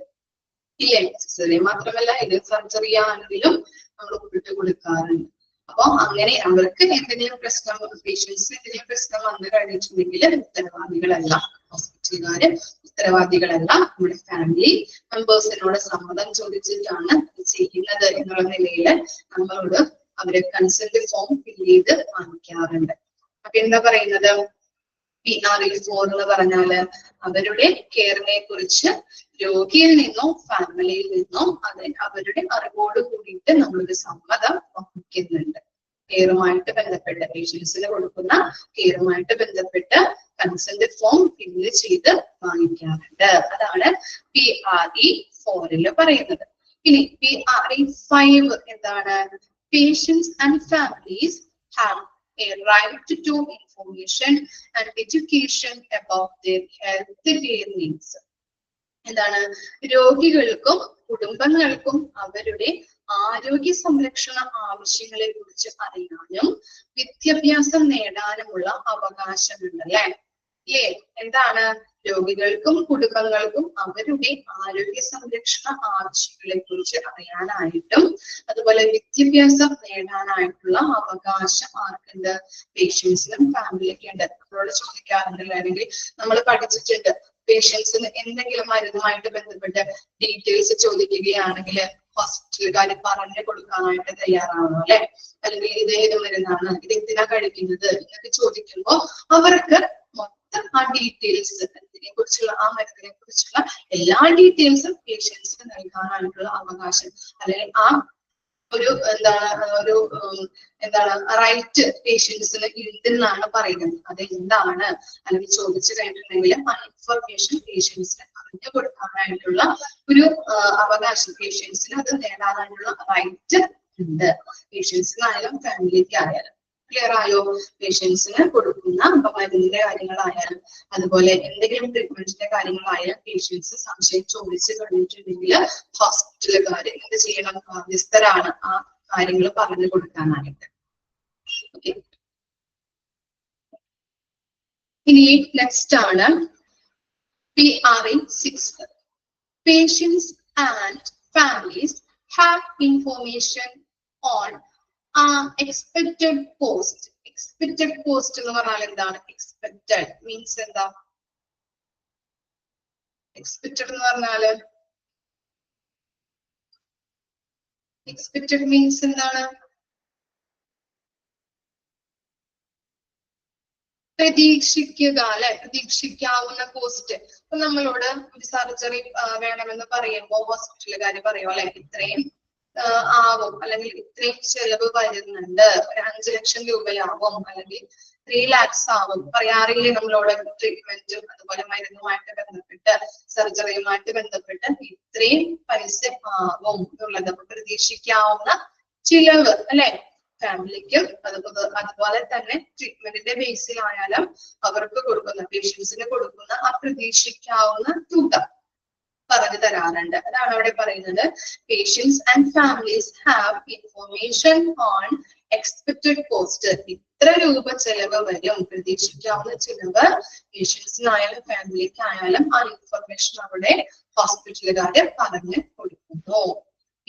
ഇല്ലേ. സിസേറിയൻ മാത്രമല്ല, ഇത് സർജറി ആണെങ്കിലും നമ്മൾ ഒപ്പിട്ട് കൊടുക്കാറുണ്ട്. അപ്പൊ അങ്ങനെ അവർക്ക് എന്തെങ്കിലും പ്രശ്നം, പേഷ്യൻസിന് എന്തെങ്കിലും പ്രശ്നം വന്നു കഴിഞ്ഞിട്ടുണ്ടെങ്കിൽ ഉത്തരവാദികളല്ല ഹോസ്പിറ്റലുകാര്, ഉത്തരവാദികളല്ല നമ്മുടെ ഫാമിലി മെമ്പേഴ്സിനോട് സമ്മതം ചോദിച്ചിട്ടാണ് ചെയ്യുന്നത് എന്നുള്ള നിലയിൽ നമ്മളോട് അവര് കൺസെന്റ് ഫോം ഫിൽ ചെയ്ത് വാങ്ങിക്കാറുണ്ട്. അപ്പൊ എന്താ പറയുന്നത്, PRE 4 എന്ന് പറഞ്ഞാല് അവരുടെ കെയറിനെ കുറിച്ച് രോഗിയിൽ നിന്നോ ഫാമിലിയിൽ നിന്നോ അവരുടെ അറിവോട് കൂടിയിട്ട് നമ്മളൊരു സമ്മതം വഹിക്കുന്നുണ്ട്. കെയറുമായിട്ട് ബന്ധപ്പെട്ട്, പേഷ്യൻസിന് കൊടുക്കുന്ന കെയറുമായിട്ട് ബന്ധപ്പെട്ട് കൺസെന്റ് ഫോം ഫില്ല് ചെയ്ത് വാങ്ങിക്കാറുണ്ട്. അതാണ് PRE 4 പറയുന്നത്. ഇനി PRE5 എന്താണ്? Patients and families have a right to information and education about their health care needs. എന്താണ്? രോഗികൾക്കും കുടുംബങ്ങൾക്കും അവരുടെ ആരോഗ്യ സംരക്ഷണ ആവശ്യങ്ങളെ കുറിച്ച് അറിയാനും വിദ്യാഭ്യാസം നേടാനുമുള്ള അവകാശമുണ്ട് അല്ലെ? എന്താണ്? രോഗികൾക്കും കുടുംബങ്ങൾക്കും അവരുടെ ആരോഗ്യ സംരക്ഷണ ആവശ്യങ്ങളെ കുറിച്ച് അറിയാനായിട്ടും അതുപോലെ വിദ്യാഭ്യാസം നേടാനായിട്ടുള്ള അവകാശം ആർക്കുണ്ട്? പേഷ്യൻസിനും ഫാമിലിക്കും ഉണ്ട്. നമ്മളോട് ചോദിക്കാറുണ്ട്, അല്ലെങ്കിൽ നമ്മൾ പഠിച്ചിട്ടുണ്ട്, പേഷ്യൻസിന് എന്തെങ്കിലും മരുന്നുമായിട്ട് ബന്ധപ്പെട്ട് ഡീറ്റെയിൽസ് ചോദിക്കുകയാണെങ്കിൽ ഹോസ്പിറ്റലുകാർ പറഞ്ഞു കൊടുക്കാനായിട്ട് തയ്യാറാണോ അല്ലെ? അല്ലെങ്കിൽ ഇത് ഏത് മരുന്നാണ്, ഇത് എന്തിനാ കഴിക്കുന്നത് എന്നൊക്കെ ചോദിക്കുമ്പോൾ അവർക്ക് മൊത്തം ആ ഡീറ്റെയിൽസ്, ഇതിനെ കുറിച്ചുള്ള ആ മരുന്നിനെ കുറിച്ചുള്ള എല്ലാ ഡീറ്റെയിൽസും പേഷ്യൻസിന് നൽകാനായിട്ടുള്ള അവകാശം അല്ലെങ്കിൽ ആ ഒരു എന്താണ് റൈറ്റ് പേഷ്യൻസിന് ഉണ്ടെന്നാണ് പറയുന്നത്. അത് എന്താണ് അല്ലെങ്കിൽ ചോദിച്ചു കഴിഞ്ഞിട്ടുണ്ടെങ്കിൽ ആ ഇൻഫർമേഷൻ പേഷ്യൻസിന് അറിഞ്ഞു കൊടുക്കാനായിട്ടുള്ള ഒരു അവകാശം, പേഷ്യൻസിന് അത് നേടാനായിട്ടുള്ള റൈറ്റ് ഉണ്ട്. പേഷ്യൻസിനായാലും ഫാമിലിക്ക് ആയാലും. ക്ലിയർ ആയോ? പേഷ്യൻസിന് കൊടുക്കുന്ന മരുന്നിന്റെ കാര്യങ്ങളായാലും അതുപോലെ എന്തെങ്കിലും ട്രീറ്റ്മെന്റിന്റെ കാര്യങ്ങളായാലും പേഷ്യൻസ് സംശയം ചോദിച്ചു കഴിഞ്ഞിട്ടുണ്ടെങ്കിൽ ഹോസ്പിറ്റലുകാർ എന്ത് ചെയ്യണം? ബാധ്യസ്ഥരാണ് ആ കാര്യങ്ങൾ പറഞ്ഞു കൊടുക്കാനായിട്ട്. ഓക്കെ, ഇനി നെക്സ്റ്റ് ആണ് PRE6. Patients and families have information on expected cost. Expected cost എന്ന് പറഞ്ഞാൽ എന്താണ്? Expected means എന്താ? Expected എന്ന് പറഞ്ഞാല് expected means എന്താണ്? പ്രതീക്ഷിക്കുക അല്ലെ? പ്രതീക്ഷിക്കാവുന്ന കോസ്റ്റ്. ഇപ്പൊ നമ്മളോട് ഒരു സർജറി വേണമെന്ന് പറയുമ്പോൾ ഹോസ്പിറ്റലുകാർ പറയും അല്ലെ, ഇത്രയും ആവും അല്ലെങ്കിൽ ഇത്രയും ചെലവ് വരുന്നുണ്ട്, ഒരു 5 ലക്ഷം രൂപയാവും അല്ലെങ്കിൽ 3 lakhs ആവും പറയാറില്ലേ നമ്മളോട്? ട്രീറ്റ്മെന്റും അതുപോലെ മരുന്നുമായിട്ട് ബന്ധപ്പെട്ട് സർജറിയുമായിട്ട് ബന്ധപ്പെട്ട് ഇത്രയും പൈസ ആവും എന്നുള്ളത് പ്രതീക്ഷിക്കാവുന്ന ചിലവ് അല്ലെ? ഫാമിലിക്കും അതുപോലെ തന്നെ ട്രീറ്റ്മെന്റിന്റെ ബേസിലായാലും അവർക്ക് കൊടുക്കുന്ന പേഷ്യൻസിന് കൊടുക്കുന്ന ആ പ്രതീക്ഷിക്കാവുന്ന തുക പറഞ്ഞു തരാറുണ്ട്. അതാണ് അവിടെ പറയുന്നത്. Patients and families have information on expected cost. ഇത്ര രൂപ ചെലവ് വരും, പ്രതീക്ഷിക്കാവുന്ന ചെലവ് പേഷ്യൻസിനായാലും ഫാമിലിക്കായാലും ആ ഇൻഫർമേഷൻ അവിടെ ഹോസ്പിറ്റലുകാര് പറഞ്ഞു കൊടുക്കുന്നു.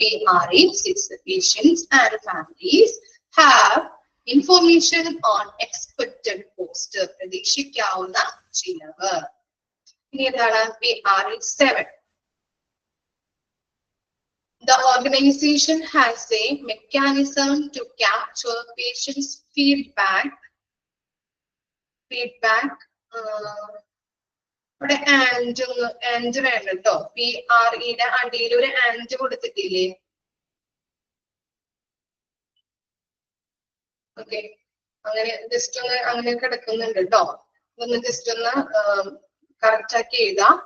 PRE6. Patients and families have information on expected cost. പ്രതീക്ഷിക്കാവുന്ന ചിലവ്. ഇനി എന്താണ്? PRE7. The organization has a mechanism to capture patients' feedback. ഇവിടെ ആൻഡ് വേണ്ട കേട്ടോ. PREയുടെ അടിയിൽ ഒരു ആൻഡ് കൊടുത്തിട്ടില്ലേ? ഓക്കെ, അങ്ങനെ ജസ്റ്റ് ഒന്ന് അങ്ങനെ കിടക്കുന്നുണ്ട് കേട്ടോ. ഒന്ന് ജസ്റ്റ് ഒന്ന് കറക്റ്റ് ആക്കി എഴുതാം.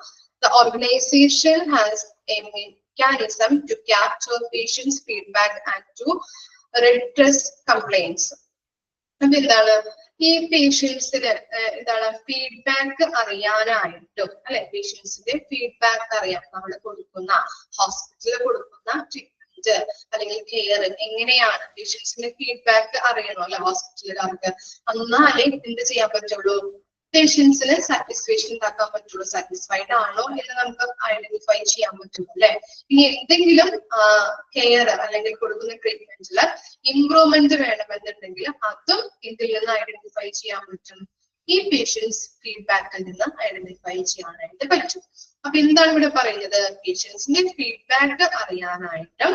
The organization has a mechanism to capture patients' feedback and to redress complaints. അപ്പൊ എന്താണ്? ഈ പേഷ്യൻസിന് എന്താണ് ഫീഡ്ബാക്ക് അറിയാനായിട്ടും അല്ലെ? പേഷ്യൻസിന്റെ ഫീഡ്ബാക്ക് അറിയാം. നമ്മൾ കൊടുക്കുന്ന ഹോസ്പിറ്റലിൽ കൊടുക്കുന്ന ട്രീറ്റ്മെന്റ് അല്ലെങ്കിൽ കെയർ എങ്ങനെയാണ് പേഷ്യൻസിന്റെ ഫീഡ്ബാക്ക് അറിയണോ അല്ലെ ഹോസ്പിറ്റലുകാർക്ക്? എന്നാലേ എന്ത് ചെയ്യാൻ പറ്റുള്ളൂ? പേഷ്യൻസിന് സാറ്റിസ്ഫാക്ഷൻ ഉണ്ടാക്കാൻ പറ്റുള്ളൂ. സാറ്റിസ്ഫൈഡ് ആണോ എന്ന് നമുക്ക് ഐഡന്റിഫൈ ചെയ്യാൻ പറ്റുള്ളൂ അല്ലെ? ഇനി എന്തെങ്കിലും കെയർ അല്ലെങ്കിൽ കൊടുക്കുന്ന ട്രീറ്റ്മെന്റിൽ ഇംപ്രൂവ്മെന്റ് വേണമെന്നുണ്ടെങ്കിൽ അതും ഇതിൽ നിന്ന് ഐഡന്റിഫൈ ചെയ്യാൻ പറ്റും. ഈ പേഷ്യൻസ് ഫീഡ്ബാക്കിൽ നിന്ന് ഐഡന്റിഫൈ ചെയ്യാനായിട്ട് പറ്റും. അപ്പൊ എന്താണ് ഇവിടെ പറയുന്നത്? പേഷ്യൻസിന്റെ ഫീഡ്ബാക്ക് അറിയാനായിട്ടും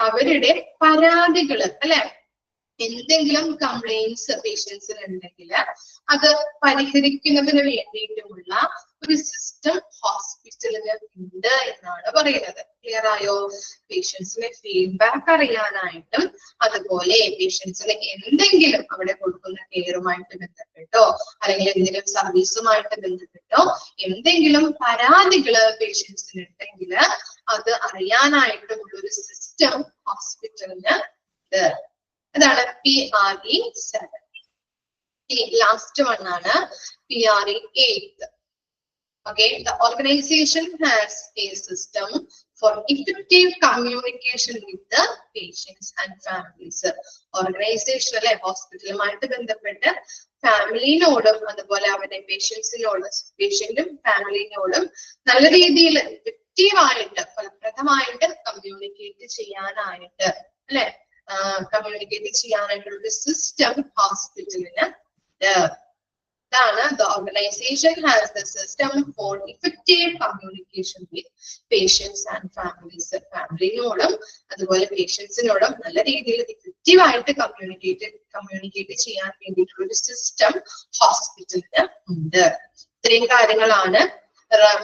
അവരുടെ പരാതികള് അല്ലെ, എന്തെങ്കിലും കംപ്ലൈന്റ്സ് പേഷ്യൻസിന് ഉണ്ടെങ്കിൽ അത് പരിഹരിക്കുന്നതിന് വേണ്ടിയിട്ടുള്ള ഒരു സിസ്റ്റം ഹോസ്പിറ്റലിന് ഉണ്ട് എന്നാണ് പറയുന്നത്. ക്ലിയർ ആയോ? പേഷ്യൻസിന്റെ ഫീഡ്ബാക്ക് അറിയാനായിട്ടും അതുപോലെ പേഷ്യൻസിന് എന്തെങ്കിലും അവിടെ കൊടുക്കുന്ന കെയറുമായിട്ട് ബന്ധപ്പെട്ടോ അല്ലെങ്കിൽ എന്തെങ്കിലും സർവീസുമായിട്ട് ബന്ധപ്പെട്ടോ എന്തെങ്കിലും പരാതികള് പേഷ്യൻസിന് ഉണ്ടെങ്കിൽ അത് അറിയാനായിട്ടും ഒരു സിസ്റ്റം ഹോസ്പിറ്റലിന് ഉണ്ട്. അതാണ് PRE7. ലാസ്റ്റ് വൺ ആണ് PRE8. Okay, the organization has a system for effective communication with the patients and families. Organization അല്ലെ ഹോസ്പിറ്റലുമായിട്ട് ബന്ധപ്പെട്ട് ഫാമിലിനോടും അതുപോലെ അവരുടെ പേഷ്യന്റും ഫാമിലിനോടും നല്ല രീതിയിൽ എഫക്റ്റീവായിട്ട് ഫലപ്രദമായിട്ട് കമ്മ്യൂണിക്കേറ്റ് ചെയ്യാനായിട്ട് അല്ലെ കമ്മ്യൂണിക്കേറ്റ് ചെയ്യാനായിട്ടുള്ള system ഹോസ്പിറ്റലിന് the organization has the system for effective communication with patients and families. ഫാമിലിനോടും അതുപോലെ പേഷ്യൻസിനോടും നല്ല രീതിയിൽ എഫക്റ്റീവ് ആയിട്ട് കമ്മ്യൂണിക്കേറ്റ് ചെയ്യാൻ വേണ്ടിയിട്ടുള്ള ഒരു സിസ്റ്റം ഹോസ്പിറ്റലിന് ഉണ്ട്. ഇത്രയും കാര്യങ്ങളാണ്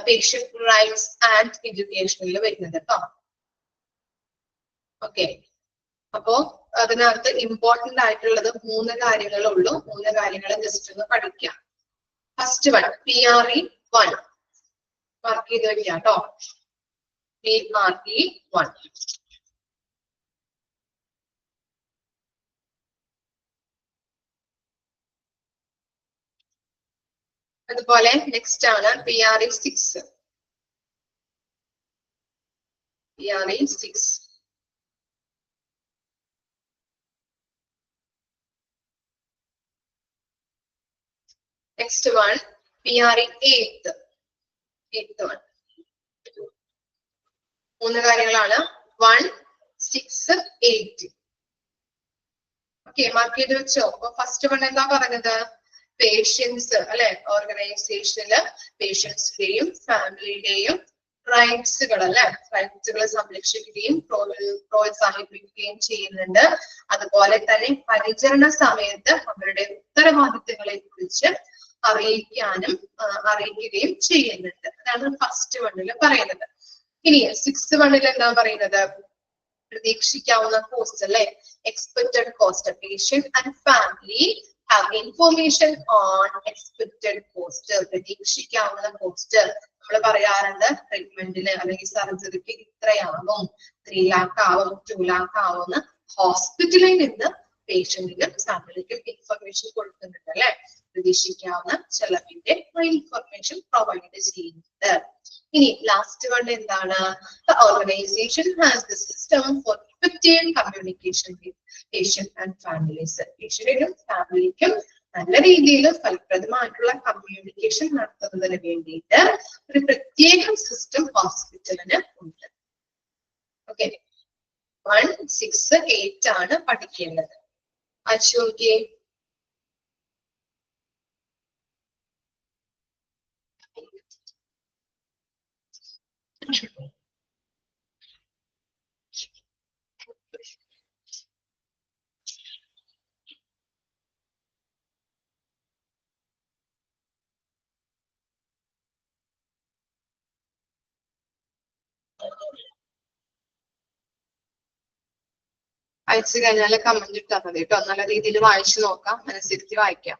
പേഷ്യന്റ് റൈറ്റ്സ് ആൻഡ് എഡ്യൂക്കേഷനിൽ വരുന്നത് കേട്ടോ. ഓക്കെ, അപ്പോ അതിനകത്ത് ഇമ്പോർട്ടന്റ് ആയിട്ടുള്ളത് 3 കാര്യങ്ങളുള്ളൂ. 3 കാര്യങ്ങൾ ജസ്റ്റ് ഒന്ന് പഠിക്കാം. ഫസ്റ്റ് വൺ PRE1 മാർക്ക് ചെയ്ത് വെക്കാം കേട്ടോ. PRE1 അതുപോലെ നെക്സ്റ്റ് ആണ് PRE6. PRE6 next one PRE8. 8th one. 3 കാര്യങ്ങളാണ് 1, 6, 8. ഓക്കെ, മാർക്ക് ചെയ്ത് വെച്ചോ. അപ്പൊ ഫസ്റ്റ് വൺ എന്താ പറഞ്ഞത്? പേഷ്യൻസ് അല്ലെ ഓർഗനൈസേഷനില് പേഷ്യൻസിന്റെയും ഫാമിലിയുടെയും റൈറ്റ്സുകൾ അല്ലെ റൈറ്റ്സുകൾ സംരക്ഷിക്കുകയും പ്രോത്സാഹിപ്പിക്കുകയും ചെയ്യുന്നുണ്ട്. അതുപോലെ തന്നെ പരിചരണ സമയത്ത് അവരുടെ ഉത്തരവാദിത്തങ്ങളെ കുറിച്ച് അറിയിക്കുകയും ചെയ്യുന്നുണ്ട്. അതാണ് ഫസ്റ്റ് വണ്ണിൽ പറയുന്നത്. ഇനി 6th വണ്ണിൽ എന്താ പറയുന്നത്? പ്രതീക്ഷിക്കാവുന്ന കോസ്റ്റ് അല്ലെ expected cost. Patient and family have information on expected cost. പ്രതീക്ഷിക്കാവുന്ന കോസ്റ്റ് നമ്മൾ പറയാറുണ്ട് ട്രീറ്റ്മെന്റിന് അല്ലെങ്കിൽ സർജറിക്ക് ഇത്രയാകും, 3 lakh ആവും, 2 lakh ആവും. ഹോസ്പിറ്റലിൽ നിന്ന് പേഷ്യന്റിനും ഫാമിലിക്കും ഇൻഫർമേഷൻ കൊടുക്കുന്നുണ്ട് അല്ലെ. പ്രതീക്ഷിക്കാവുന്ന ചെലവിന്റെ ഇൻഫർമേഷൻ പ്രൊവൈഡ് ചെയ്യുന്നുണ്ട്. ഇനി ലാസ്റ്റ് വൺ എന്താണ്? The organization has the system for effective communication with patient and families. പേഷ്യന്റിനും ഫാമിലിക്കും നല്ല രീതിയിൽ ഫലപ്രദമായിട്ടുള്ള കമ്മ്യൂണിക്കേഷൻ നടത്തുന്നതിന് വേണ്ടിയിട്ട് ഒരു പ്രത്യേക സിസ്റ്റം ഹോസ്പിറ്റലിന് ഉണ്ട്. ഓക്കെ, 1, 6, 8 ആണ് പഠിക്കേണ്ടത്. അശോകെ അയച്ചു കഴിഞ്ഞാൽ കമന്റ് ഇട്ടാൽ മതി കേട്ടോ. നല്ല രീതിയിൽ വായിച്ചു നോക്കാം, മനസ്സിരുത്തി വായിക്കാം.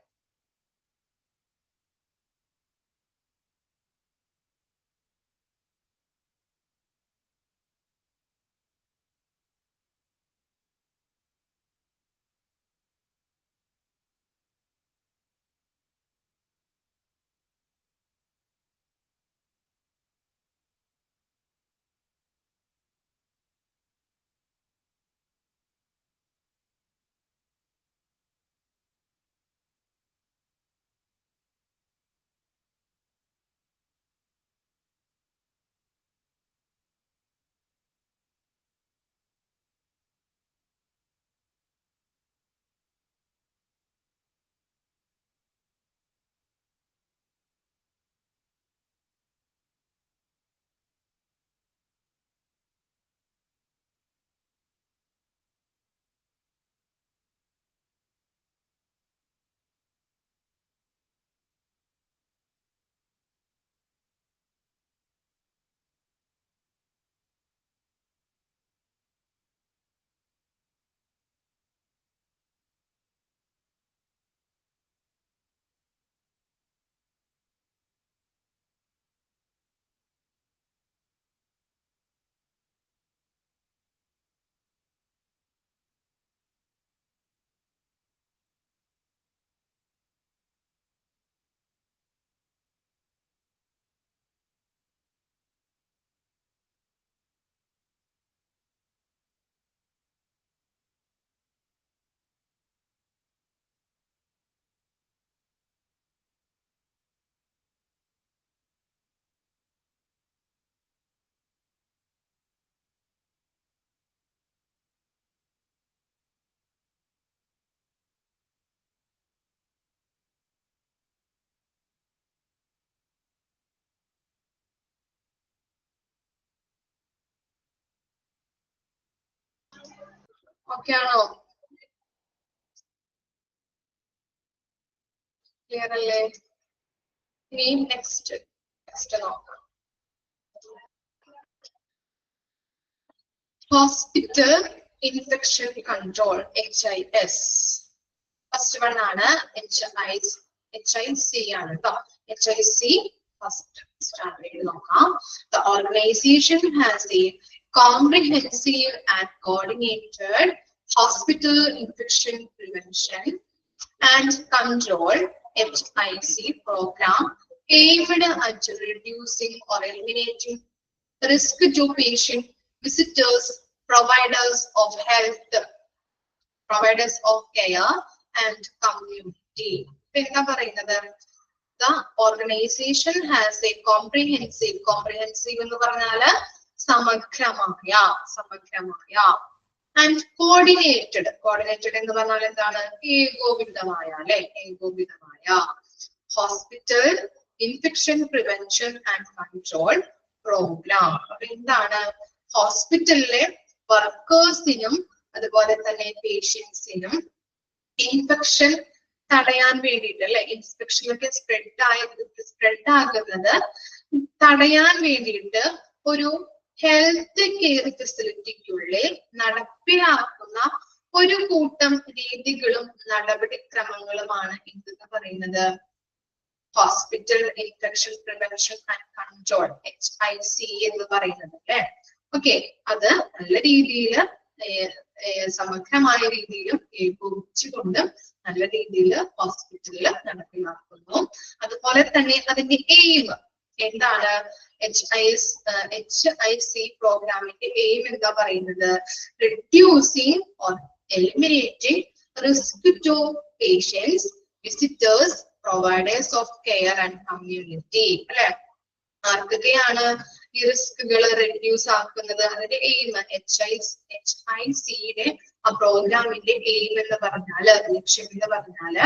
ഓക്കെ ആണോ? ക്ലിയർ അല്ലേ? ഇനി നെക്സ്റ്റ് നോക്കാം. Hospital infection control HIS. First one ആണ് HIC ആണ് കേട്ടോ. HIC ഫസ്റ്റ് സ്റ്റാർട്ട് ചെയ്ത് നോക്കാം. The organization has a comprehensive and coordinated hospital infection prevention and control HIC program aimed at reducing or eliminating risk to patient, visitors, providers of health, providers of care and community. എന്താ പറയുന്നത്? The organization has a comprehensive എന്ന് പറഞ്ഞാല് സമഗ്രമായ and coordinated എന്ന് പറഞ്ഞാൽ എന്താണ്? ഏകോപിതമായ അല്ലെ? ഏകോപിതമായ hospital infection prevention and control programme. അപ്പൊ എന്താണ്? ഹോസ്പിറ്റലിലെ വർക്കേഴ്സിനും അതുപോലെ തന്നെ പേഷ്യൻസിനും ഇൻഫെക്ഷൻ തടയാൻ വേണ്ടിയിട്ട് അല്ലെ? ഇൻഫെക്ഷനൊക്കെ സ്പ്രെഡ് ആകുന്നത് തടയാൻ വേണ്ടിയിട്ട് ഒരു ഹെൽത്ത് കെയർ ഫെസിലിറ്റിക്കുള്ളിൽ നടപ്പിലാക്കുന്ന ഒരു കൂട്ടം രീതികളും നടപടിക്രമങ്ങളുമാണ് എന്തെന്ന് പറയുന്നത്? Hospital infection prevention and control HIC എന്ന് പറയുന്നത് അല്ലെ? ഓക്കെ, അത് നല്ല രീതിയിൽ സമഗ്രമായ രീതിയിലും ഏകോപിച്ചുകൊണ്ടും നല്ല രീതിയിൽ ഹോസ്പിറ്റലിൽ നടപ്പിലാക്കുന്നു. അതുപോലെ തന്നെ അതിന്റെ എയിം എന്താണ്? HIC പ്രോഗ്രാമിന്റെ എയിം എന്താ പറയുന്നത്? Reducing or eliminating risk to patients, visitors, providers of care and community അല്ലെ? ആർക്കൊക്കെയാണ് ഈ റിസ്കുകൾ റെഡ്യൂസ് ആക്കുന്നത്? അതിന്റെ എയിം HICയുടെ ആ പ്രോഗ്രാമിന്റെ എയിം എന്ന് പറഞ്ഞാല്, ലക്ഷ്യം എന്ന് പറഞ്ഞാല്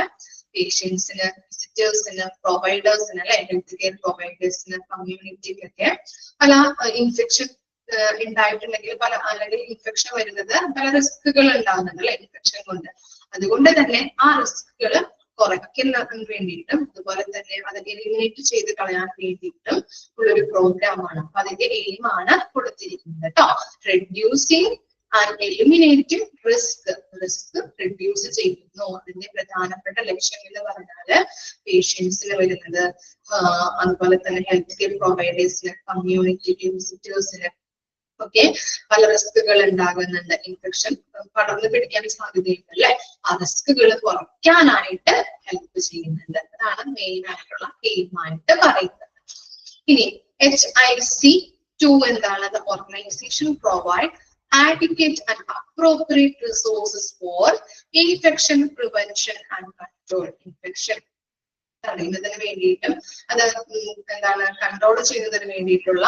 പേഷ്യൻസിന്, വിസിറ്റേഴ്സിന്, പ്രൊവൈഡേഴ്സിന് അല്ലെ? ഹെൽത്ത് കെയർ പ്രൊവൈഡേഴ്സിന്, കമ്മ്യൂണിറ്റിക്കൊക്കെ പല ഇൻഫെക്ഷൻ ഉണ്ടായിട്ടുണ്ടെങ്കിൽ അല്ലെങ്കിൽ ഇൻഫെക്ഷൻ വരുന്നത് പല റിസ്കുകൾ ഉണ്ടാകുന്നുണ്ട് അല്ലെ? ഇൻഫെക്ഷൻ കൊണ്ട്. അതുകൊണ്ട് തന്നെ ആ റിസ്കുകൾ കുറയ്ക്കുന്നതിന് വേണ്ടിയിട്ടും അതുപോലെ തന്നെ അത് എലിമിനേറ്റ് ചെയ്ത് കളയാൻ വേണ്ടിയിട്ടും ഉള്ളൊരു പ്രോഗ്രാമാണ്. അപ്പൊ അതിന്റെ എയിം ആണ് കൊടുത്തിരിക്കുന്നത് കേട്ടോ. Reducing and eliminating risk reduce ചെയ്യുന്നു. അതിന്റെ പ്രധാനപ്പെട്ട ലക്ഷ്യം എന്ന് പറഞ്ഞാല് പേഷ്യൻസിന് വരുന്നത്, അതുപോലെ തന്നെ ഹെൽത്ത് കെയർ പ്രൊവൈഡേഴ്സിന്, കമ്മ്യൂണിറ്റിക്ക്, വിസിറ്റേഴ്സിന് ഒക്കെ പല റിസ്കുകൾ ഉണ്ടാകുന്നുണ്ട്. ഇൻഫെക്ഷൻ പടർന്നു പിടിക്കാൻ സാധ്യതയുണ്ട് അല്ലെ? ആ റിസ്കുകൾ കുറയ്ക്കാനായിട്ട് ഹെൽപ്പ് ചെയ്യുന്നുണ്ട്. അതാണ് മെയിൻ ആയിട്ടുള്ള എയിം ആയിട്ട് പറയുന്നത്. ഇനി HIC2 എന്താണ്? The organization provide adequate and appropriate resources for infection prevention and control. Infection തടയുന്നതിന് വേണ്ടിയിട്ടും അത് എന്താണ് കൺട്രോൾ ചെയ്യുന്നതിന് വേണ്ടിയിട്ടുള്ള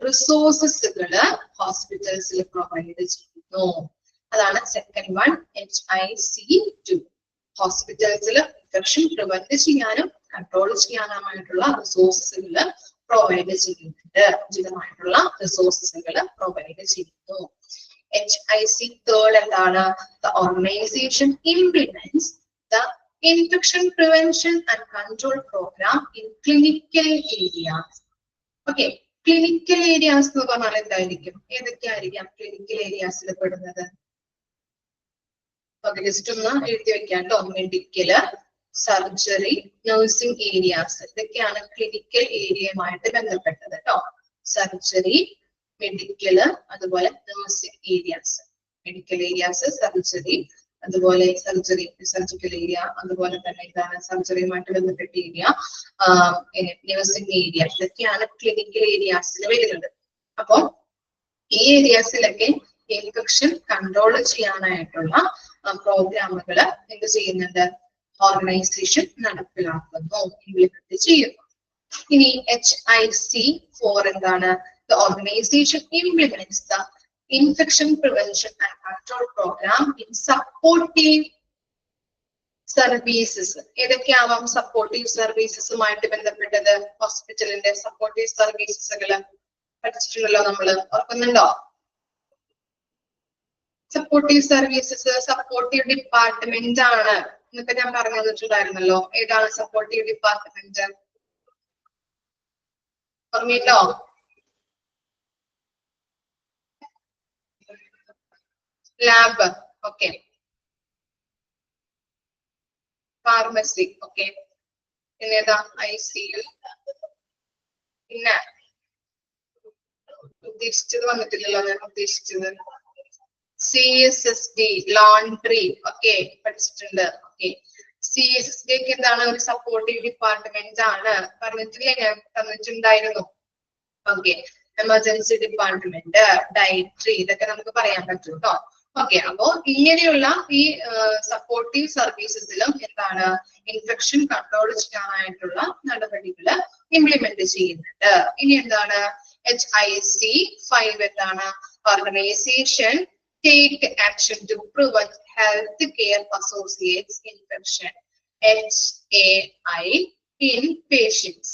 റിസോഴ്സസുകള് ഹോസ്പിറ്റൽസിൽ പ്രൊവൈഡ് ചെയ്യുന്നു. അതാണ് സെക്കൻഡ് വൺ, HIC2. ഹോസ്പിറ്റൽസിൽ ഇൻഫെക്ഷൻ പ്രിവെന്റ് ചെയ്യാനും കൺട്രോൾ ചെയ്യാനുമായിട്ടുള്ള റിസോഴ്സസുകള് പ്രൊവൈഡ് ചെയ്യുന്നുണ്ട്. ഉചിതമായിട്ടുള്ള റിസോഴ്സസുകള് പ്രൊവൈഡ് ചെയ്യുന്നു. HIC3 എന്താണ്? The organization implements the infection prevention and control program in clinical areas. Okay, clinical areas എന്ന് പറഞ്ഞാൽ എന്തായിരിക്കും? ഏതൊക്കെയായിരിക്കാം ക്ലിനിക്കൽ ഏരിയാസിൽ പെടുന്നത്? ജസ്റ്റ് ഒന്ന് എഴുതി വെക്കാം കേട്ടോ. മെഡിക്കല്, സർജറി, നഴ്സിംഗ് ഏരിയാസ്, ഇതൊക്കെയാണ് ക്ലിനിക്കൽ ഏരിയയുമായിട്ട് ബന്ധപ്പെട്ടത് കേട്ടോ. സർജറി, മെഡിക്കല്, അതുപോലെ nursing areas. Medical areas, surgery, അതുപോലെ സർജിക്കൽ ഏരിയ, അതുപോലെ തന്നെ ഇതാണ് സർജറിയുമായിട്ട് ബന്ധപ്പെട്ട ഏരിയ, നഴ്സിംഗ് ഏരിയ, ഇതൊക്കെയാണ് ക്ലിനിക്കൽ ഏരിയാസിൽ വരുന്നത്. അപ്പൊ ഈ ഏരിയാസിലൊക്കെ ഇൻഫെക്ഷൻ കൺട്രോൾ ചെയ്യാനായിട്ടുള്ള പ്രോഗ്രാമുകൾ എന്ത് ചെയ്യുന്നുണ്ട്? ഓർഗനൈസേഷൻ നടപ്പിലാക്കുന്നു, ഇംപ്ലിമെന്റ് ചെയ്യുന്നു. ഇനി HIC4 എന്താണ്? The organization implements the infection prevention and control program in supportive services. ഏതൊക്കെയാവാം സപ്പോർട്ടീവ് സർവീസസുമായിട്ട് ബന്ധപ്പെട്ടത്? ഹോസ്പിറ്റലിന്റെ സപ്പോർട്ടീവ് സർവീസസുകൾ പഠിച്ചിട്ടുണ്ടല്ലോ നമ്മള്, ഓർക്കുന്നുണ്ടോ? സപ്പോർട്ടീവ് സർവീസസ് സപ്പോർട്ടീവ് ഡിപ്പാർട്ട്മെന്റ് ആണ് എന്നൊക്കെ ഞാൻ പറഞ്ഞു തന്നിട്ടുണ്ടായിരുന്നല്ലോ. ഏതാണ് സപ്പോർട്ടീവ് ഡിപ്പാർട്ട്മെന്റ്? ഓർമ്മയില്ലോ? Lab, okay. Pharmacy, okay. പിന്നെ ഏതാ? ICU. പിന്നെ ഉദ്ദേശിച്ചത് വന്നിട്ടില്ലല്ലോ ഞാൻ ഉദ്ദേശിച്ചത്. CSSD, ലോണ്ട്രി, ഓക്കെ, പഠിച്ചിട്ടുണ്ട്. ഓക്കെ, CSSD ഒക്കെ എന്താണ്? ഒരു സപ്പോർട്ടീവ് ഡിപ്പാർട്ട്മെന്റ് ആണ്. പറഞ്ഞിട്ടില്ലേ? ഞാൻ തന്നിട്ടുണ്ടായിരുന്നു. ഓക്കെ, എമർജൻസി ഡിപ്പാർട്ട്മെന്റ്, ഡയറ്ററി, ഇതൊക്കെ നമുക്ക് പറയാൻ പറ്റും കേട്ടോ. ഓക്കെ, അപ്പോ ഇങ്ങനെയുള്ള ഈ സപ്പോർട്ടീവ് സർവീസസിലും എന്താണ് ഇൻഫെക്ഷൻ കൺട്രോൾ ചെയ്യാനായിട്ടുള്ള നടപടികൾ ഇംപ്ലിമെന്റ് ചെയ്യുന്നുണ്ട്. ഇനി എന്താണ് HIC5 എന്താണ്? Organisation take action to prevent health care associates infection HAI in patients.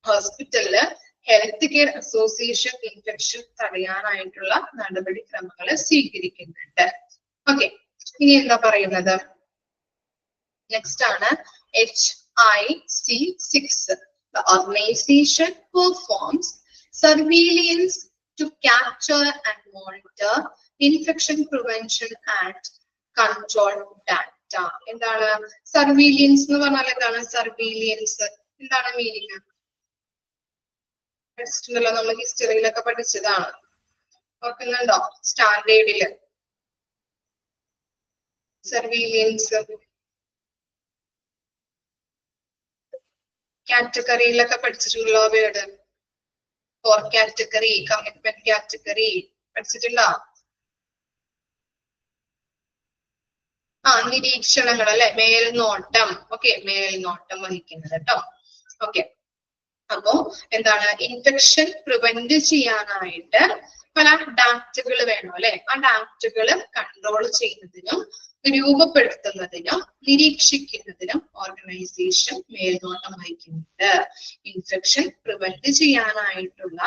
ഹോസ്പിറ്റലില് ഹെൽത്ത് കെയർ അസോസിയേഷൻ ഇൻഫെക്ഷൻ തടയാനായിട്ടുള്ള നടപടിക്രമങ്ങൾ സ്വീകരിക്കുന്നുണ്ട്. ഓക്കെ, ഇനി എന്താ പറയുന്നത്? നെക്സ്റ്റ് ആണ് HIC6. The organization performs surveillance to capture and monitor infection prevention and control data. എന്താണ് surveillance എന്ന് പറഞ്ഞാൽ? എന്താണ് സർവീലിയൻസ്? എന്താണ് മീനിങ്? പഠിച്ചിട്ടുണ്ടല്ലോ, നമ്മൾ ഹിസ്റ്ററിയിലൊക്കെ പഠിച്ചതാണ്. ഓർക്കുന്നുണ്ടോ? സ്റ്റാൻഡേർഡില് സർവീലിയൻസ് കാറ്റഗറിയിലൊക്കെ പഠിച്ചിട്ടുള്ള word. Four category, commitment category പഠിച്ചിട്ടുണ്ടോ? നിരീക്ഷണങ്ങൾ അല്ലെ, മേൽനോട്ടം. ഓക്കെ, മേൽനോട്ടം വഹിക്കുന്നത് കേട്ടോ. ഓക്കെ, അപ്പോ എന്താണ് ഇൻഫെക്ഷൻ പ്രിവെന്റ് ചെയ്യാനായിട്ട് പല ഡാക്റ്റുകൾ വേണം അല്ലെ. ആ ഡാക്റ്റുകൾ കൺട്രോൾ ചെയ്യുന്നതിനും രൂപപ്പെടുത്തുന്നതിനും നിരീക്ഷിക്കുന്നതിനും ഓർഗനൈസേഷൻ മേൽനോട്ടം വഹിക്കുന്നുണ്ട്. ഇൻഫെക്ഷൻ പ്രിവെന്റ് ചെയ്യാനായിട്ടുള്ള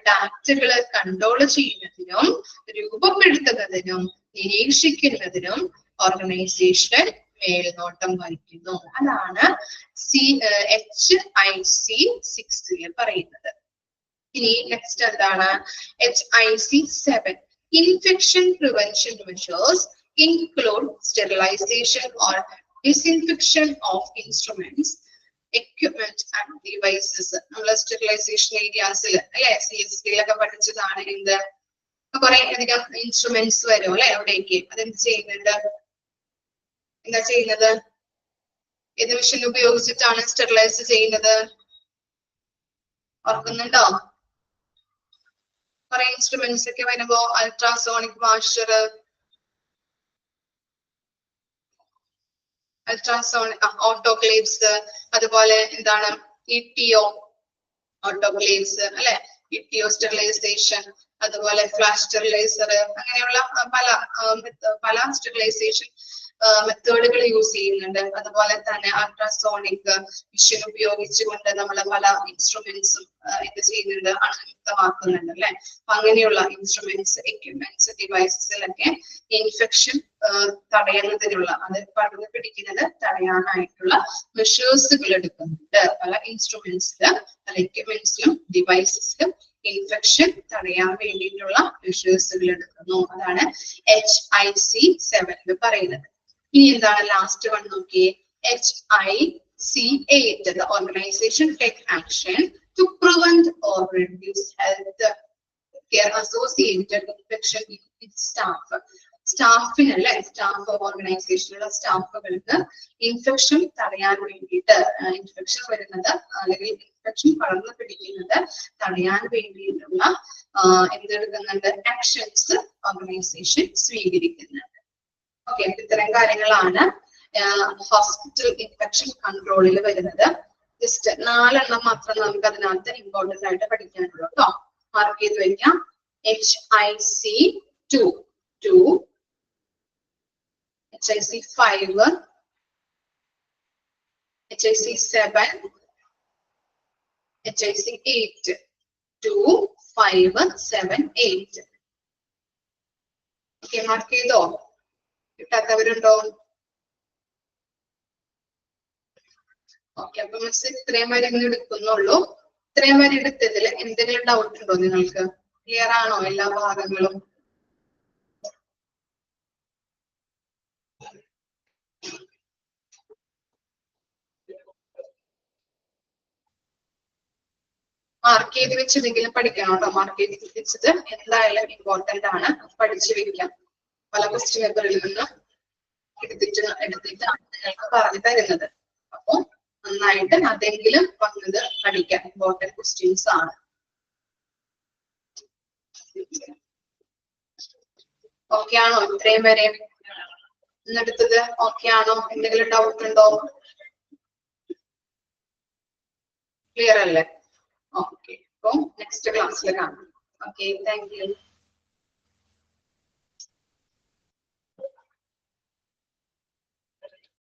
ഡാക്റ്റുകൾ കൺട്രോൾ ചെയ്യുന്നതിനും രൂപപ്പെടുത്തുന്നതിനും നിരീക്ഷിക്കുന്നതിനും ഓർഗനൈസേഷൻ മേൽനോട്ടം വഹിക്കുന്നു. അതാണ് HIC6 പറയുന്നത്. ഇനി നെക്സ്റ്റ് എന്താണ്? HIC7. Infection prevention measures include sterilization or disinfection of instruments, equipment and devices. നമ്മൾ സ്റ്റെറിലൈസേഷൻ ഏരിയാസിൽ അല്ലെ CSDയിലൊക്കെ പഠിച്ചതാണ്. എന്ത് കുറെ അധികം ഇൻസ്ട്രുമെന്റ്സ് വരും അല്ലെ അവിടേക്ക്. അതെന്ത് ചെയ്യുന്നുണ്ട്? എന്താ ചെയ്യുന്നത്? ഏത് മെഷീൻ ഉപയോഗിച്ചിട്ടാണ് സ്റ്റെറിലൈസ് ചെയ്യുന്നത്? ഓർക്കുന്നുണ്ടോ? കുറെ ഇൻസ്ട്രുമെന്റ്സ് ഒക്കെ വരുമ്പോ അൾട്രാസോണിക് വാഷർ, അൾട്രാസോണിക് ഓട്ടോക്ലേവ്സ്, അതുപോലെ എന്താണ് ETO ഓട്ടോക്ലേവ്സ് അല്ലെ, ETO സ്റ്റെറിലൈസേഷൻ, അതുപോലെ ഫ്ലാഷ് സ്റ്റെറിലൈസർ, അങ്ങനെയുള്ള പല സ്റ്റെറിലൈസേഷൻ മെത്തേഡുകൾ യൂസ് ചെയ്യുന്നുണ്ട്. അതുപോലെ തന്നെ അൾട്രാസോണിക് മിഷൻ ഉപയോഗിച്ചുകൊണ്ട് നമ്മൾ പല ഇൻസ്ട്രുമെന്റ്സും എന്ത് ചെയ്യുന്നുണ്ട്? അണുമുക്തമാക്കുന്നുണ്ട് അല്ലെ. അങ്ങനെയുള്ള ഇൻസ്ട്രുമെന്റ്സ്, എക്യുപ്മെന്റ്സ്, ഡിവൈസസിലൊക്കെ ഇൻഫെക്ഷൻ തടയുന്നതിനുള്ള, അത് പടർന്നു പിടിക്കുന്നത് തടയാനായിട്ടുള്ള മെഷേഴ്സുകൾ എടുക്കുന്നുണ്ട്. പല ഇൻസ്ട്രുമെന്റ്സിലും പല എക്യുപ്മെന്റ്സിലും ഡിവൈസസിലും ഇൻഫെക്ഷൻ തടയാൻ വേണ്ടിയിട്ടുള്ള മെഷേഴ്സുകൾ എടുക്കുന്നു. അതാണ് HIC7 പറയുന്നത്. ഇനി എന്താണ് ലാസ്റ്റ് വൺ നോക്കിയേ? HIC8. The organization take action to prevent or reduce health care associated infection in its staff. സ്റ്റാഫിനല്ലേ, സ്റ്റാഫ് ഓർഗനൈസേഷനിലുള്ള സ്റ്റാഫുകൾക്ക് ഇൻഫെക്ഷൻ തടയാൻ വേണ്ടിയിട്ട്, ഇൻഫെക്ഷൻ വരുന്നത് അല്ലെങ്കിൽ ഇൻഫെക്ഷൻ പടർന്നു പിടിക്കുന്നത് തടയാൻ വേണ്ടിയിട്ടുള്ള എന്തെടുക്കുന്നുണ്ട്? ആക്ഷൻസ് ഓർഗനൈസേഷൻ സ്വീകരിക്കുന്നുണ്ട്. ഓക്കെ, ഇത്തരം കാര്യങ്ങളാണ് ഹോസ്പിറ്റൽ ഇൻഫെക്ഷൻ കൺട്രോളിൽ വരുന്നത്. ജസ്റ്റ് 4 എണ്ണം മാത്രം നമുക്ക് അതിനകത്ത് ഇമ്പോർട്ടന്റ് ആയിട്ട് പഠിക്കാനുള്ളൂ കേട്ടോ. മാർക്ക് ചെയ്ത് വെക്കാം. HIC2, HIC5, HIC7, HIC8, 2, 5, 7, 8. Okay, mark ചെയ്തോ? കിട്ടാത്തവരുണ്ടോ? ഓക്കെ, അപ്പൊ മിസ് ഇത്രയും വരെ ഇങ്ങനെ എടുക്കുന്നുള്ളൂ. ഇത്രയും വരെ എടുത്തതിൽ എന്തെങ്കിലും ഡൗട്ട് ഉണ്ടോ നിങ്ങൾക്ക്? ക്ലിയർ ആണോ എല്ലാ ഭാഗങ്ങളും? മാർക്ക് ചെയ്ത് വെച്ചതെങ്കിലും പഠിക്കണം കേട്ടോ. മാർക്ക് ചെയ്ത് വെച്ചത് എന്തായാലും ഇമ്പോർട്ടന്റ് ആണ്, പഠിച്ചു വെക്കാം. പല ക്വസ്റ്റ്യൻ പേപ്പറിൽ നിന്ന് എടുത്തിട്ടാണ് നിങ്ങൾക്ക് പറഞ്ഞു തരുന്നത്. അപ്പൊ നന്നായിട്ട് അതെങ്കിലും വന്നത് പഠിക്കാം. ഇമ്പോർട്ടന്റ് ക്വസ്റ്റ്യൻസ് ആണ്. ഓക്കെ ആണോ ഇത്രയും വരെ? ഇന്നെടുത്തത് ഓക്കെ ആണോ? എന്തെങ്കിലും ഡൗട്ട് ഉണ്ടോ? ക്ലിയർ അല്ലേ? ഓക്കെ, അപ്പൊ നെക്സ്റ്റ് ക്ലാസ്സിൽ കാണാം. Okay, thank you.